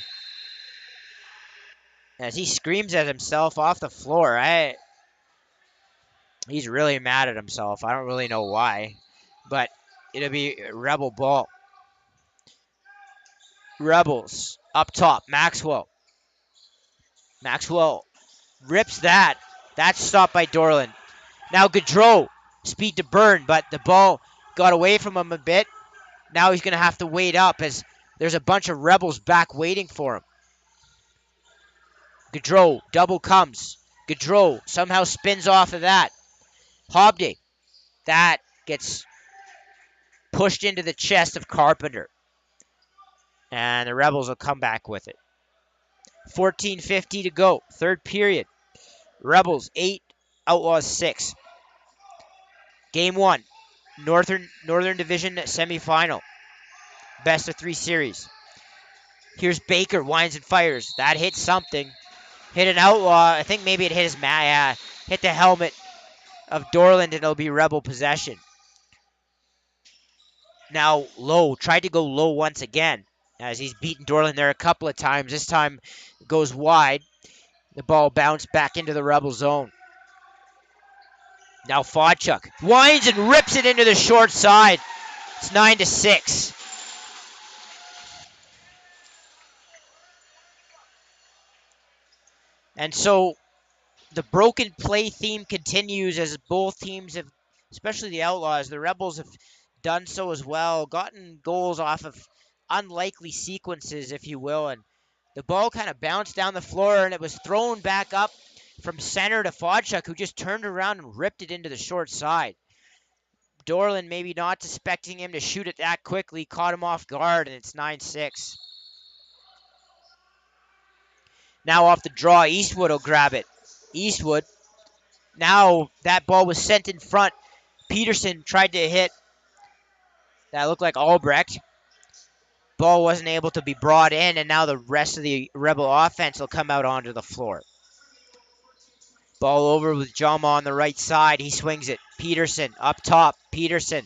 As he screams at himself off the floor. He's really mad at himself. I don't really know why. But it'll be a Rebel ball. Rebels up top. Maxwell. Maxwell rips that. That's stopped by Dorland. Now Gaudreau. Speed to burn, but the ball got away from him a bit. Now he's going to have to wait up as there's a bunch of Rebels back waiting for him. Gaudreau, double comes. Gaudreau somehow spins off of that. Hobday. That gets pushed into the chest of Carpenter. And the Rebels will come back with it. 14:50 to go. Third period. Rebels 8, Outlaws 6. Game 1. Northern Division semifinal. Best of 3 series. Here's Baker, winds and fires. That hit something. Hit an Outlaw. I think maybe it hit hit the helmet of Dorland, and it'll be Rebel possession. Now Lowe tried to go low once again as he's beaten Dorland there a couple of times. This time goes wide. The ball bounced back into the Rebel zone. Now Fodchuk winds and rips it into the short side. It's 9-6. And so the broken play theme continues as both teams have, especially the Outlaws, the Rebels have done so as well, gotten goals off of unlikely sequences, if you will, and the ball kind of bounced down the floor and it was thrown back up from center to Fodchuk, who just turned around and ripped it into the short side. Dorland, maybe not expecting him to shoot it that quickly, caught him off guard, and it's 9-6. Now off the draw, Eastwood will grab it. Eastwood. Now that ball was sent in front. Peterson tried to hit. That looked like Albrecht. Ball wasn't able to be brought in, and now the rest of the Rebel offense will come out onto the floor. Ball over with Jama on the right side. He swings it. Peterson up top. Peterson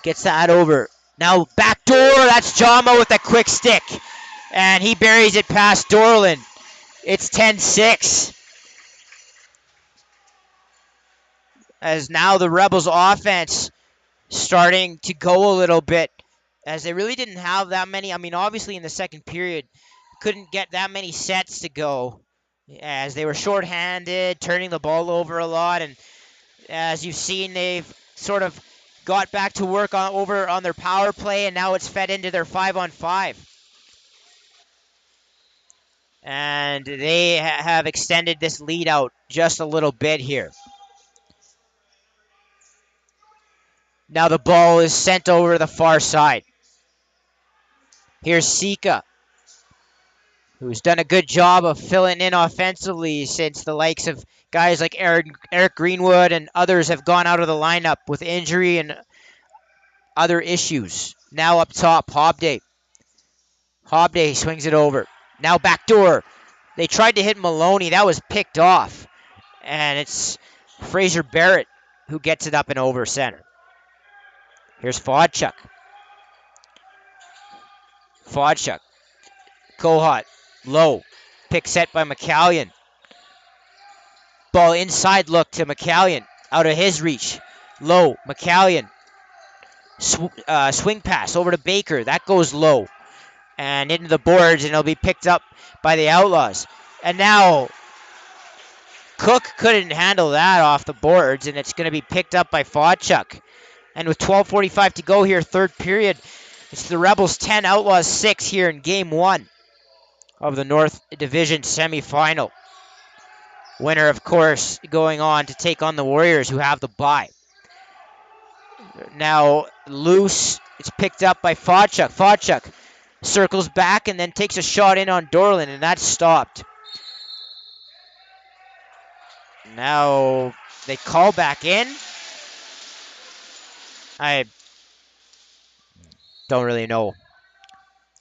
gets that over. Now back door. That's Jama with a quick stick. And he buries it past Dorland. It's 10-6. As now the Rebels offense starting to go a little bit, as they really didn't have that many. I mean, obviously in the second period, couldn't get that many sets to go, as they were shorthanded, turning the ball over a lot. And as you've seen, they've sort of got back to work over on their power play, and now it's fed into their 5-on-5. And they have extended this lead out just a little bit here. Now the ball is sent over to the far side. Here's Sika, who's done a good job of filling in offensively since the likes of guys like Eric Greenwood and others have gone out of the lineup with injury and other issues. Now up top, Hobday. Hobday swings it over. Now backdoor. They tried to hit Maloney. That was picked off. And it's Fraser Barrett who gets it up and over center. Here's Fodchuk. Fodchuk. Kohut. Low. Pick set by McCallion. Ball inside look to McCallion. Out of his reach. Low. McCallion. Swing pass over to Baker. That goes low. And into the boards, and it'll be picked up by the Outlaws. And now Cook couldn't handle that off the boards, and it's going to be picked up by Fodchuk. And with 12:45 to go here, third period, it's the Rebels 10, Outlaws 6 here in Game 1 of the North Division semifinal. Winner, of course, going on to take on the Warriors, who have the bye. Now loose, it's picked up by Fodchuk. Fodchuk circles back and then takes a shot in on Dorland, and that's stopped. Now they call back in. I don't really know.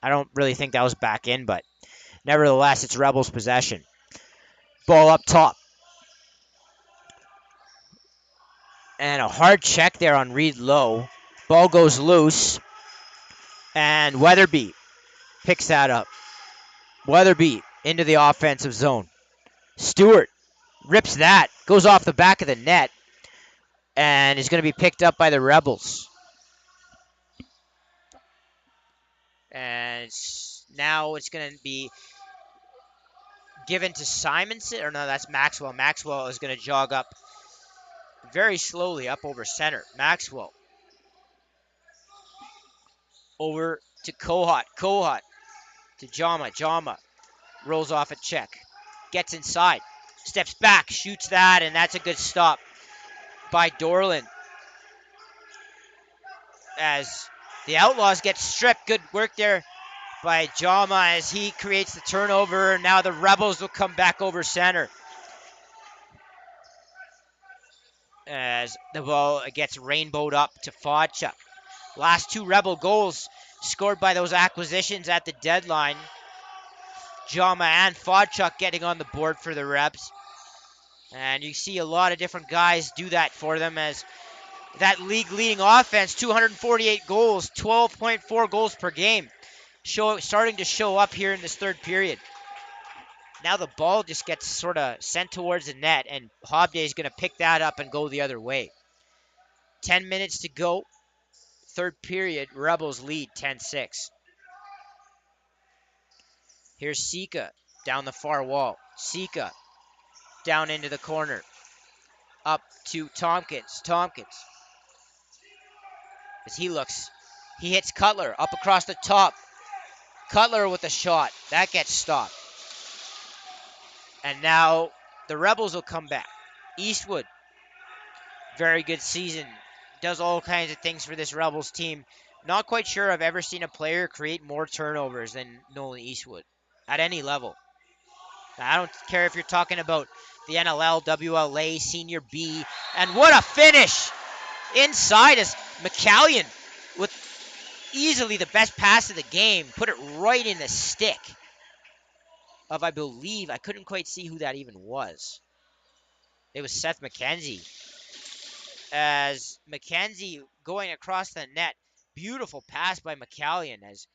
I don't really think that was back in, but nevertheless, it's Rebels possession. Ball up top. And a hard check there on Reed Lowe. Ball goes loose. And Weatherby picks that up. Weatherby into the offensive zone. Stewart rips that. Goes off the back of the net. And is going to be picked up by the Rebels. And now it's going to be given to Simonson. Or no, that's Maxwell. Maxwell is going to jog up very slowly up over center. Maxwell over to Kohut. Kohut to Jama. Jama rolls off a check. Gets inside. Steps back. Shoots that, and that's a good stop by Dorland. As the Outlaws get stripped. Good work there by Jama as he creates the turnover. Now the Rebels will come back over center. As the ball gets rainbowed up to Fodchuk. Last two Rebel goals scored by those acquisitions at the deadline. Jama and Fodchuk getting on the board for the Rebs. And you see a lot of different guys do that for them, as that league-leading offense, 248 goals, 12.4 goals per game, starting to show up here in this third period. Now the ball just gets sort of sent towards the net, and Hobday is going to pick that up and go the other way. 10 minutes to go. Third period, Rebels lead 10-6. Here's Sika down the far wall. Sika down into the corner. Up to Tompkins. Tompkins. As he looks, he hits Cutler up across the top. Cutler with a shot. That gets stopped. And now the Rebels will come back. Eastwood, very good season. Does all kinds of things for this Rebels team. Not quite sure I've ever seen a player create more turnovers than Nolan Eastwood at any level. I don't care if you're talking about the NLL, WLA, Senior B. And what a finish! Inside is McCallion with easily the best pass of the game. Put it right in the stick of, I believe, I couldn't quite see who that even was. It was Seth McKenzie. As McKenzie going across the net. Beautiful pass by McCallion as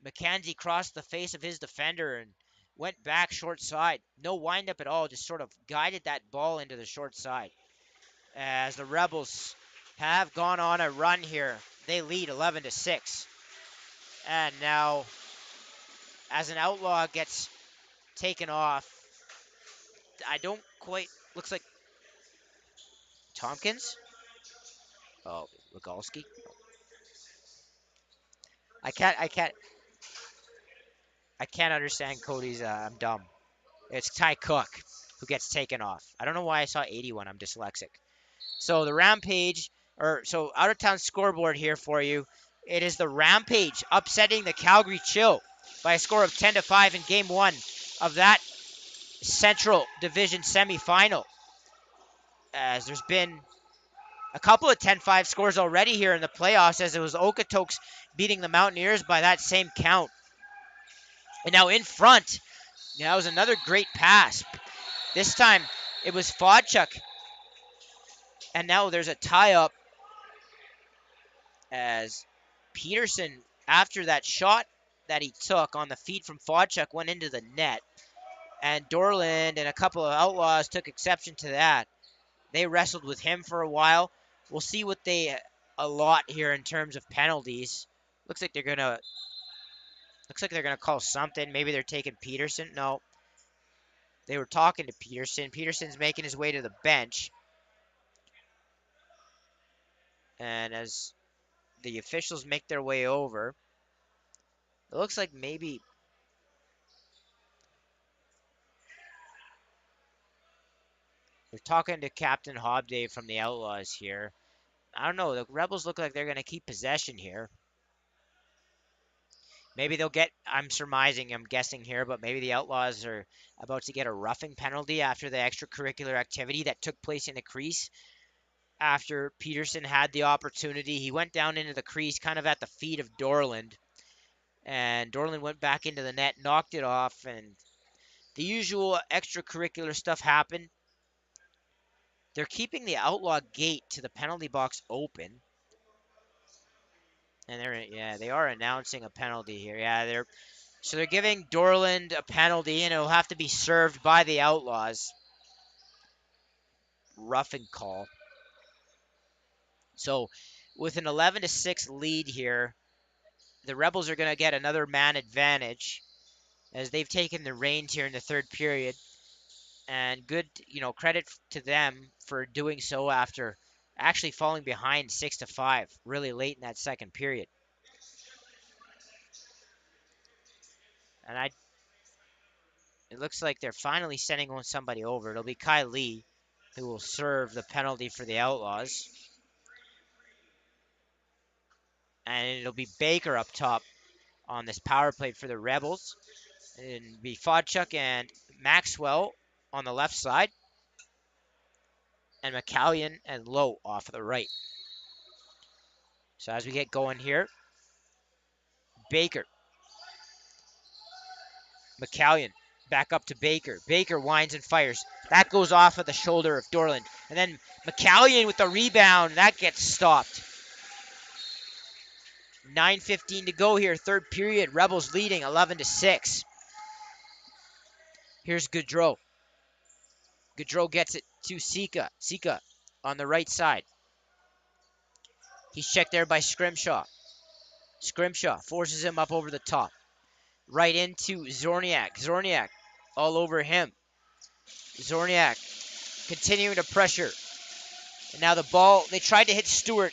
McKenzie crossed the face of his defender and went back short side. No windup at all, just sort of guided that ball into the short side. As the Rebels have gone on a run here. They lead 11-6. And now, as an Outlaw gets taken off, I don't quite, looks like Tompkins? Oh, Rogalski? I can't understand Cody's, I'm dumb. It's Ty Cook who gets taken off. I don't know why I saw 81. I'm dyslexic. So the Rampage So out of town scoreboard here for you. It is the Rampage upsetting the Calgary Chill by a score of 10-5 in game 1 of that Central Division semifinal. As there's been a couple of 10-5 scores already here in the playoffs, as it was Okotoks beating the Mountaineers by that same count. And now in front, that was another great pass. This time it was Fodchuk. And now there's a tie-up as Peterson, after that shot that he took on the feed from Fodchuk, went into the net. And Dorland and a couple of Outlaws took exception to that. They wrestled with him for a while. We'll see what they allot here in terms of penalties. Looks like they're gonna call something. Maybe they're taking Peterson. No, they were talking to Peterson. Peterson's making his way to the bench. And as the officials make their way over, it looks like maybe they're talking to Captain Hobday from the Outlaws here. I don't know. The Rebels look like they're going to keep possession here. Maybe they'll get, I'm surmising, I'm guessing here, but maybe the Outlaws are about to get a roughing penalty after the extracurricular activity that took place in the crease. After Peterson had the opportunity, he went down into the crease kind of at the feet of Dorland. And Dorland went back into the net, knocked it off, and the usual extracurricular stuff happened. They're keeping the Outlaw gate to the penalty box open. And they are announcing a penalty here. Yeah, they're giving Dorland a penalty, and it'll have to be served by the Outlaws. Roughing call. So with an 11-6 lead here, the Rebels are going to get another man advantage as they've taken the reins here in the third period. And good, credit to them for doing so after actually falling behind 6-5 really late in that second period. And it looks like they're finally sending somebody over. It'll be Kai Lee who will serve the penalty for the Outlaws. And it'll be Baker up top on this power play for the Rebels. And it'll be Fodchuk and Maxwell on the left side. And McCallion and Lowe off of the right. So as we get going here, Baker. McCallion back up to Baker. Baker winds and fires. That goes off of the shoulder of Dorland. And then McCallion with the rebound. That gets stopped. 9:15 to go here, third period. Rebels leading 11-6. Here's Gaudreau. Gaudreau gets it to Sika. Sika on the right side. He's checked there by Scrimshaw. Scrimshaw forces him up over the top. Right into Zorniak. Zorniak all over him. Zorniak continuing to pressure. And now the ball, they tried to hit Stewart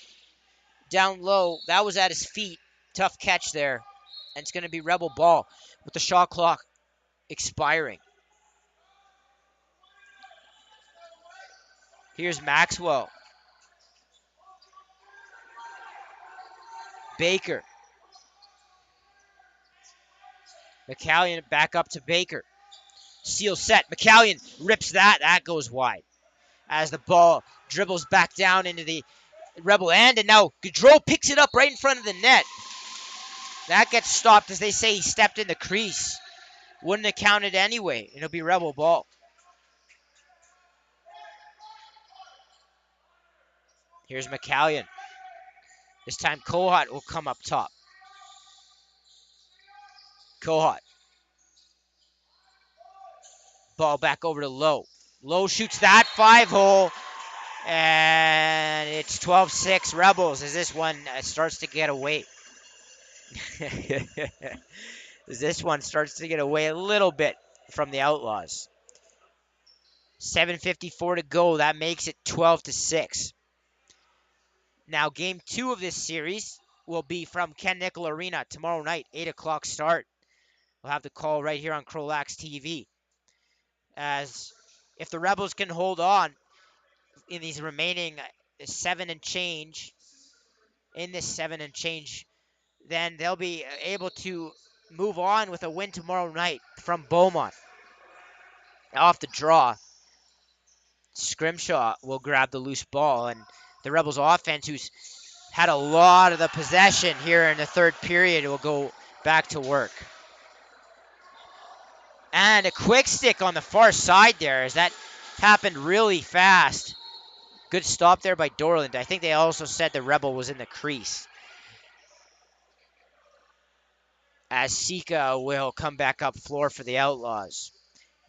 down low. That was at his feet. Tough catch there. And it's going to be Rebel ball with the shot clock expiring. Here's Maxwell. Baker. McCallion back up to Baker. Seal set. McCallion rips that. That goes wide. As the ball dribbles back down into the Rebel end. And now Gaudreau picks it up right in front of the net. That gets stopped as they say he stepped in the crease. Wouldn't have counted anyway. It'll be Rebel ball. Here's McCallion. This time Kohut will come up top. Kohut. Ball back over to Lowe. Lowe shoots that 5-hole. And it's 12-6 Rebels as this one starts to get away. As this one starts to get away a little bit from the Outlaws. 7:54 to go. That makes it 12-6. Now, game 2 of this series will be from Ken Nickel Arena tomorrow night, 8 o'clock start. We'll have the call right here on CROW LAX TV. As if the Rebels can hold on in these remaining 7 and change, in this 7 and change, then they'll be able to move on with a win tomorrow night from Beaumont. Off the draw, Scrimshaw will grab the loose ball, and the Rebels offense, who's had a lot of the possession here in the third period, will go back to work. And a quick stick on the far side there, as that happened really fast. Good stop there by Dorland. I think they also said the Rebel was in the crease. As Sika will come back up floor for the Outlaws.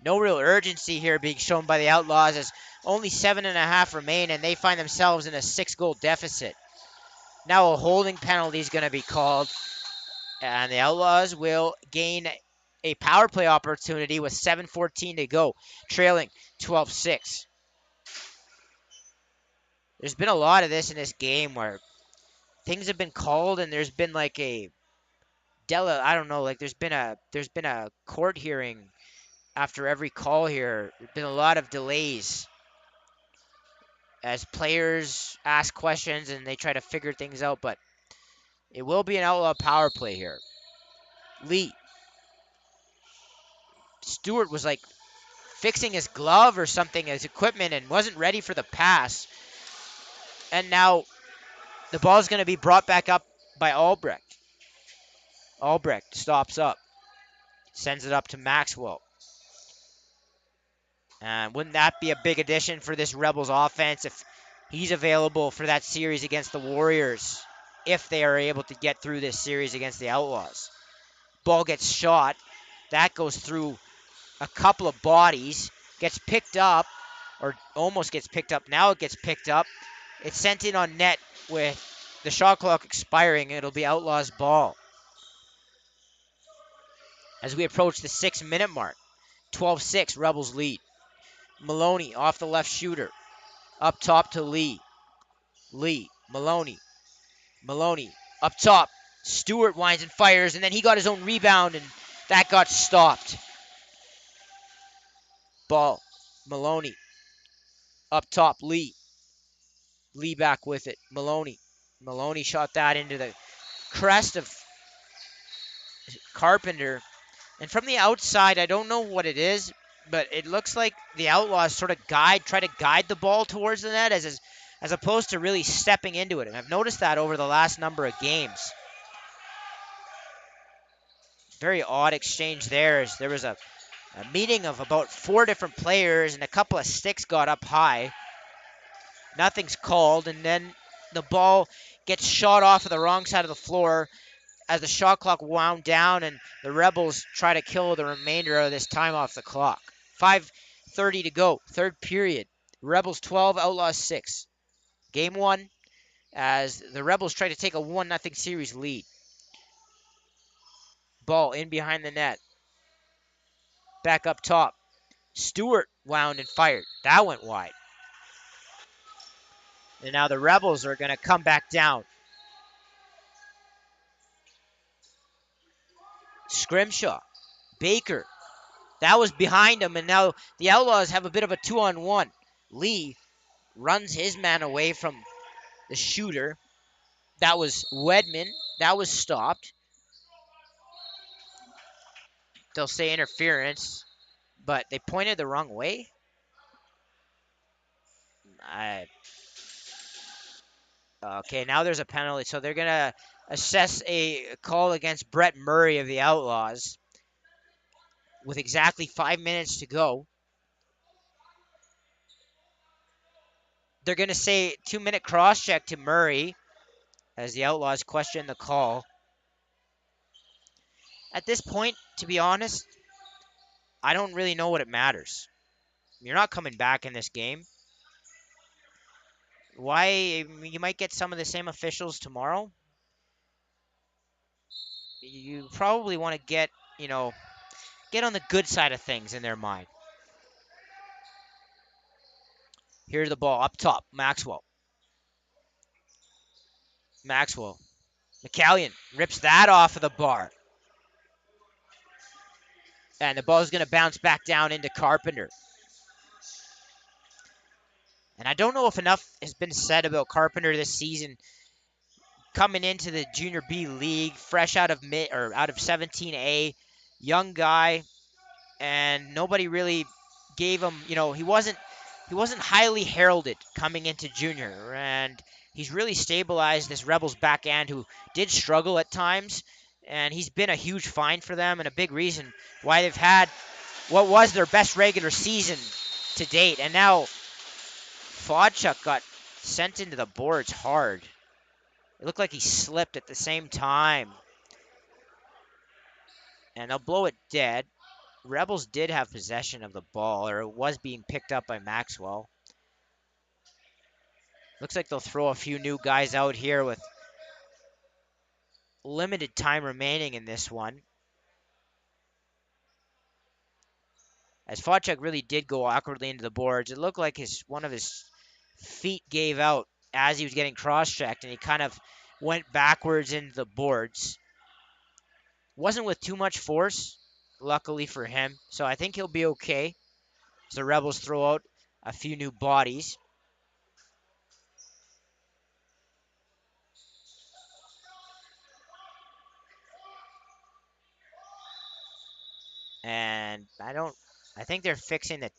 No real urgency here being shown by the Outlaws, as only 7.5 remain, and they find themselves in a 6-goal deficit. Now a holding penalty is going to be called, and the Outlaws will gain a power play opportunity with 7:14 to go, trailing 12-6. There's been a lot of this in this game where things have been called, and there's been like I don't know, like there's been a court hearing after every call here. There's been a lot of delays as players ask questions and they try to figure things out, but it will be an Outlaw power play here. Lee. Stewart was like fixing his glove or something, his equipment, and wasn't ready for the pass. And now the ball is going to be brought back up by Albrecht. Albrecht stops up, sends it up to Maxwell. And wouldn't that be a big addition for this Rebels offense if he's available for that series against the Warriors, if they are able to get through this series against the Outlaws? Ball gets shot. That goes through a couple of bodies, gets picked up, or almost gets picked up. Now it gets picked up. It's sent in on net with the shot clock expiring. It'll be Outlaws ball. As we approach the 6-minute mark, 12-6, Rebels lead. Maloney off the left shooter. Up top to Lee. Lee, Maloney. Maloney up top. Stewart winds and fires, and then he got his own rebound, and that got stopped. Ball. Maloney. Up top, Lee. Lee back with it. Maloney. Maloney shot that into the crest of Carpenter. And from the outside, I don't know what it is, but it looks like the Outlaws sort of try to guide the ball towards the net as opposed to really stepping into it. And I've noticed that over the last number of games. Very odd exchange there, as there was a meeting of about 4 different players and a couple of sticks got up high. Nothing's called, and then the ball gets shot off of the wrong side of the floor as the shot clock wound down, and the Rebels try to kill the remainder of this time off the clock. 5:30 to go, third period. Rebels 12, Outlaws 6. Game 1, as the Rebels try to take a 1-0 series lead. Ball in behind the net. Back up top. Stewart wound and fired. That went wide. And now the Rebels are going to come back down. Scrimshaw. Baker. That was behind him, and now the Outlaws have a bit of a 2-on-1. Lee runs his man away from the shooter. That was Wedman. That was stopped. They'll say interference, but they pointed the wrong way. Okay, now there's a penalty, so they're going to assess a call against Brett Murray of the Outlaws with exactly 5 minutes to go. They're going to say 2-minute cross-check to Murray as the Outlaws question the call. At this point, to be honest, I don't really know what it matters. You're not coming back in this game. Why? You might get some of the same officials tomorrow. You probably want to get on the good side of things in their mind. Here's the ball up top. Maxwell. McCallion rips that off of the bar. And the ball is going to bounce back down into Carpenter. And I don't know if enough has been said about Carpenter this season, coming into the Junior B League, fresh out of out of 17A, young guy, and nobody really gave him. He wasn't highly heralded coming into junior, and he's really stabilized this Rebels back end who did struggle at times, and he's been a huge find for them and a big reason why they've had what was their best regular season to date. And now Fodchuk got sent into the boards hard. It looked like he slipped at the same time. And they'll blow it dead. Rebels did have possession of the ball, or it was being picked up by Maxwell. Looks like they'll throw a few new guys out here with limited time remaining in this one. As Fodchuk really did go awkwardly into the boards, it looked like one of his feet gave out as he was getting cross-checked, and he kind of went backwards into the boards. Wasn't with too much force, luckily for him, so I think he'll be okay as the Rebels throw out a few new bodies. And I think they're fixing it.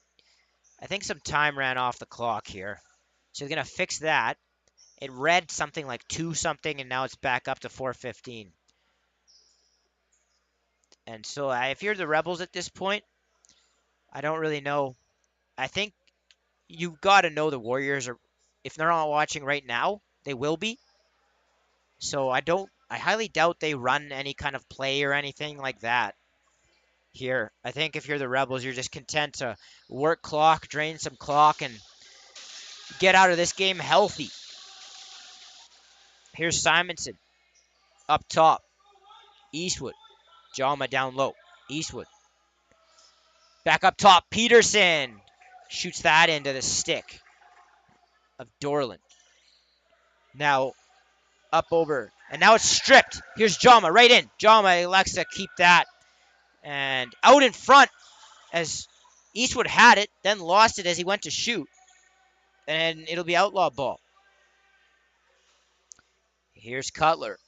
I think some time ran off the clock here. So they're going to fix that. It read something like 2 something, and now it's back up to 4:15. And so if you're the Rebels at this point, I don't really know. I think you got to know the Warriors are, if they're not watching right now, they will be. So I highly doubt they run any kind of play or anything like that here. I think if you're the Rebels, you're just content to work clock, drain some clock, and get out of this game healthy. Here's Simonson up top. Eastwood. Jama down low. Eastwood. Back up top. Peterson shoots that into the stick of Dorland. Now up over. And now it's stripped. Here's Jama right in. Jama elects to keep that. And out in front as Eastwood had it, then lost it as he went to shoot. And it'll be outlaw ball. Here's Cutler.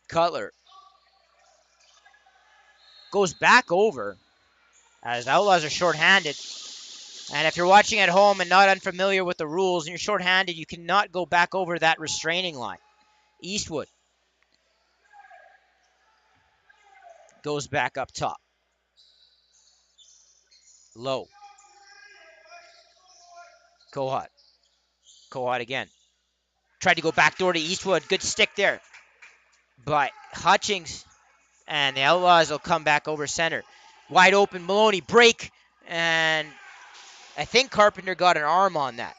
Cutler goes back over as Outlaws are shorthanded. And if you're watching at home and not unfamiliar with the rules and you're shorthanded, you cannot go back over that restraining line. Eastwood goes back up top. Low. Kohut. Kohut again. Tried to go backdoor to Eastwood. Good stick there. But Hutchings and the Outlaws will come back over center. Wide open. Maloney break. And I think Carpenter got an arm on that.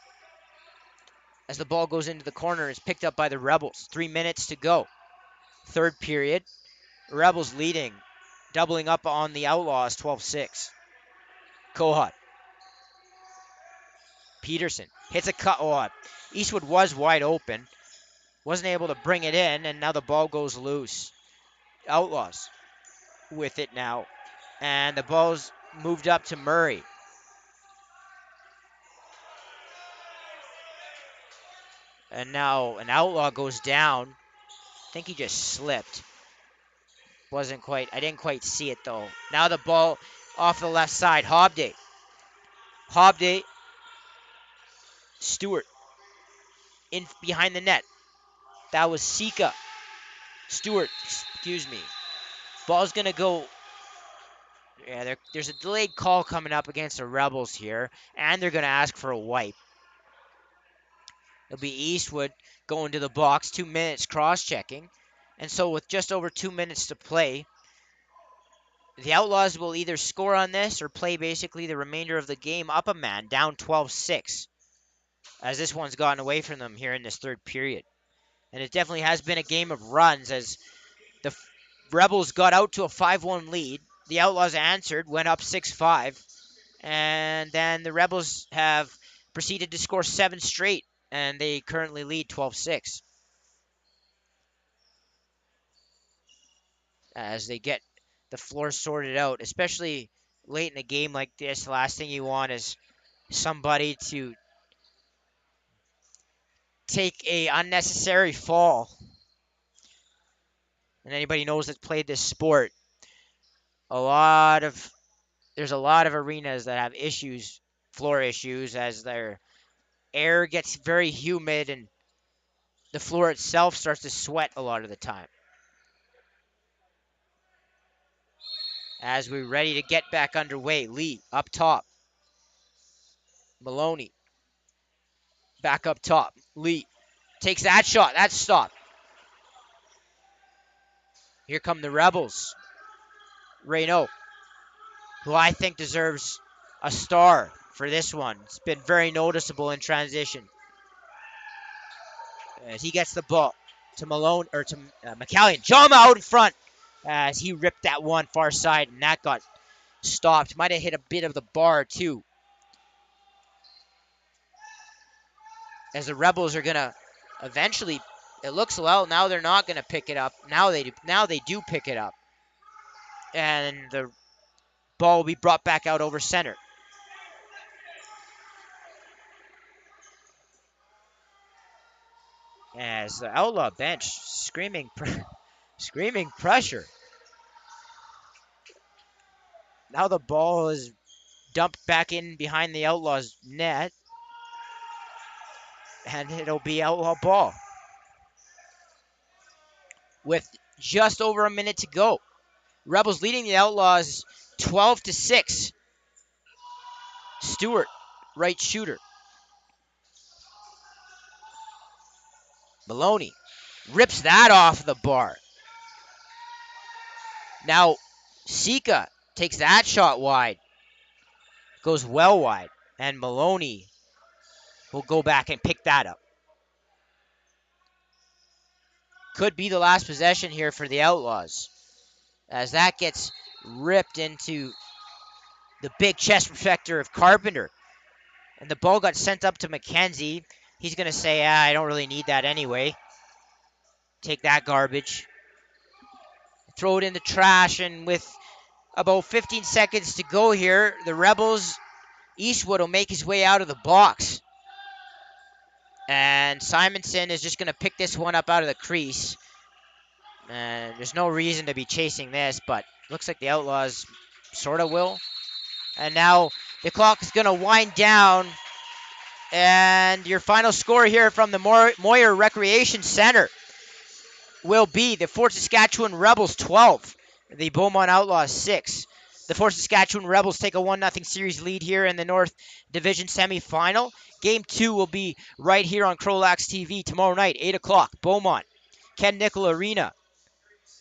As the ball goes into the corner, it's picked up by the Rebels. 3 minutes to go. Third period. Rebels leading. Doubling up on the Outlaws, 12-6. Kohut. Peterson hits a cut. Oh, Eastwood was wide open. Wasn't able to bring it in, and now the ball goes loose. Outlaws with it now. And the ball's moved up to Murray. And now an Outlaw goes down. I think he just slipped. I didn't quite see it though. Now the ball off the left side. Hobday. Stewart. In behind the net. That was Sika. Stewart, excuse me. Ball's going to go. Yeah, there's a delayed call coming up against the Rebels here, and they're going to ask for a wipe. It'll be Eastwood going to the box, 2 minutes cross-checking. And so with just over 2 minutes to play, the Outlaws will either score on this or play basically the remainder of the game up a man, down 12-6, as this one's gotten away from them here in this third period. And it definitely has been a game of runs as the Rebels got out to a 5-1 lead. The Outlaws answered, went up 6-5. And then the Rebels have proceeded to score 7 straight, and they currently lead 12-6. As they get the floor sorted out, especially late in a game like this, the last thing you want is somebody to take a unnecessary fall. And anybody knows that's played this sport, there's a lot of arenas that have issues, floor issues, as their air gets very humid and the floor itself starts to sweat a lot of the time. As we're ready to get back underway, Lee up top. Maloney back up top. Lee takes that shot. That's stopped. Here come the Rebels. Reynaud, who I think deserves a star for this one. It's been very noticeable in transition. As he gets the ball to Malone, or to McCallion. Jama out in front as he ripped that one far side, and that got stopped. Might have hit a bit of the bar too. As the Rebels are gonna eventually, it looks well. Now they're not gonna pick it up. Now they do pick it up, and the ball will be brought back out over center. As the Outlaw bench screaming pressure. Now the ball is dumped back in behind the Outlaws' net, and it'll be Outlaw ball with just over a minute to go. Rebels leading the Outlaws 12-6. Stewart, right shooter. Maloney rips that off the bar. Now Sika takes that shot wide. Goes well wide. And Maloney will go back and pick that up. Could be the last possession here for the Outlaws, as that gets ripped into the big chest protector of Carpenter. And the ball got sent up to McKenzie. He's going to say, I don't really need that anyway. Take that garbage. Throw it in the trash, and with about 15 seconds to go here, the Rebels, Eastwood will make his way out of the box. And Simonson is just going to pick this one up out of the crease. And there's no reason to be chasing this, but looks like the Outlaws sort of will. And now the clock is going to wind down. And your final score here from the Moyer Recreation Center will be the Fort Saskatchewan Rebels 12, the Beaumont Outlaws 6. The Fort Saskatchewan Rebels take a 1-0 series lead here in the North Division semifinal. Game 2 will be right here on CROW LAX TV tomorrow night, 8 o'clock, Beaumont, Ken Nickel Arena,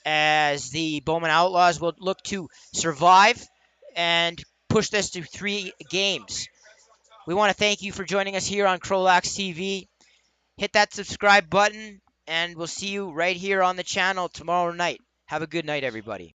as the Beaumont Outlaws will look to survive and push this to 3 games. We want to thank you for joining us here on CROW LAX TV. Hit that subscribe button, and we'll see you right here on the channel tomorrow night. Have a good night, everybody.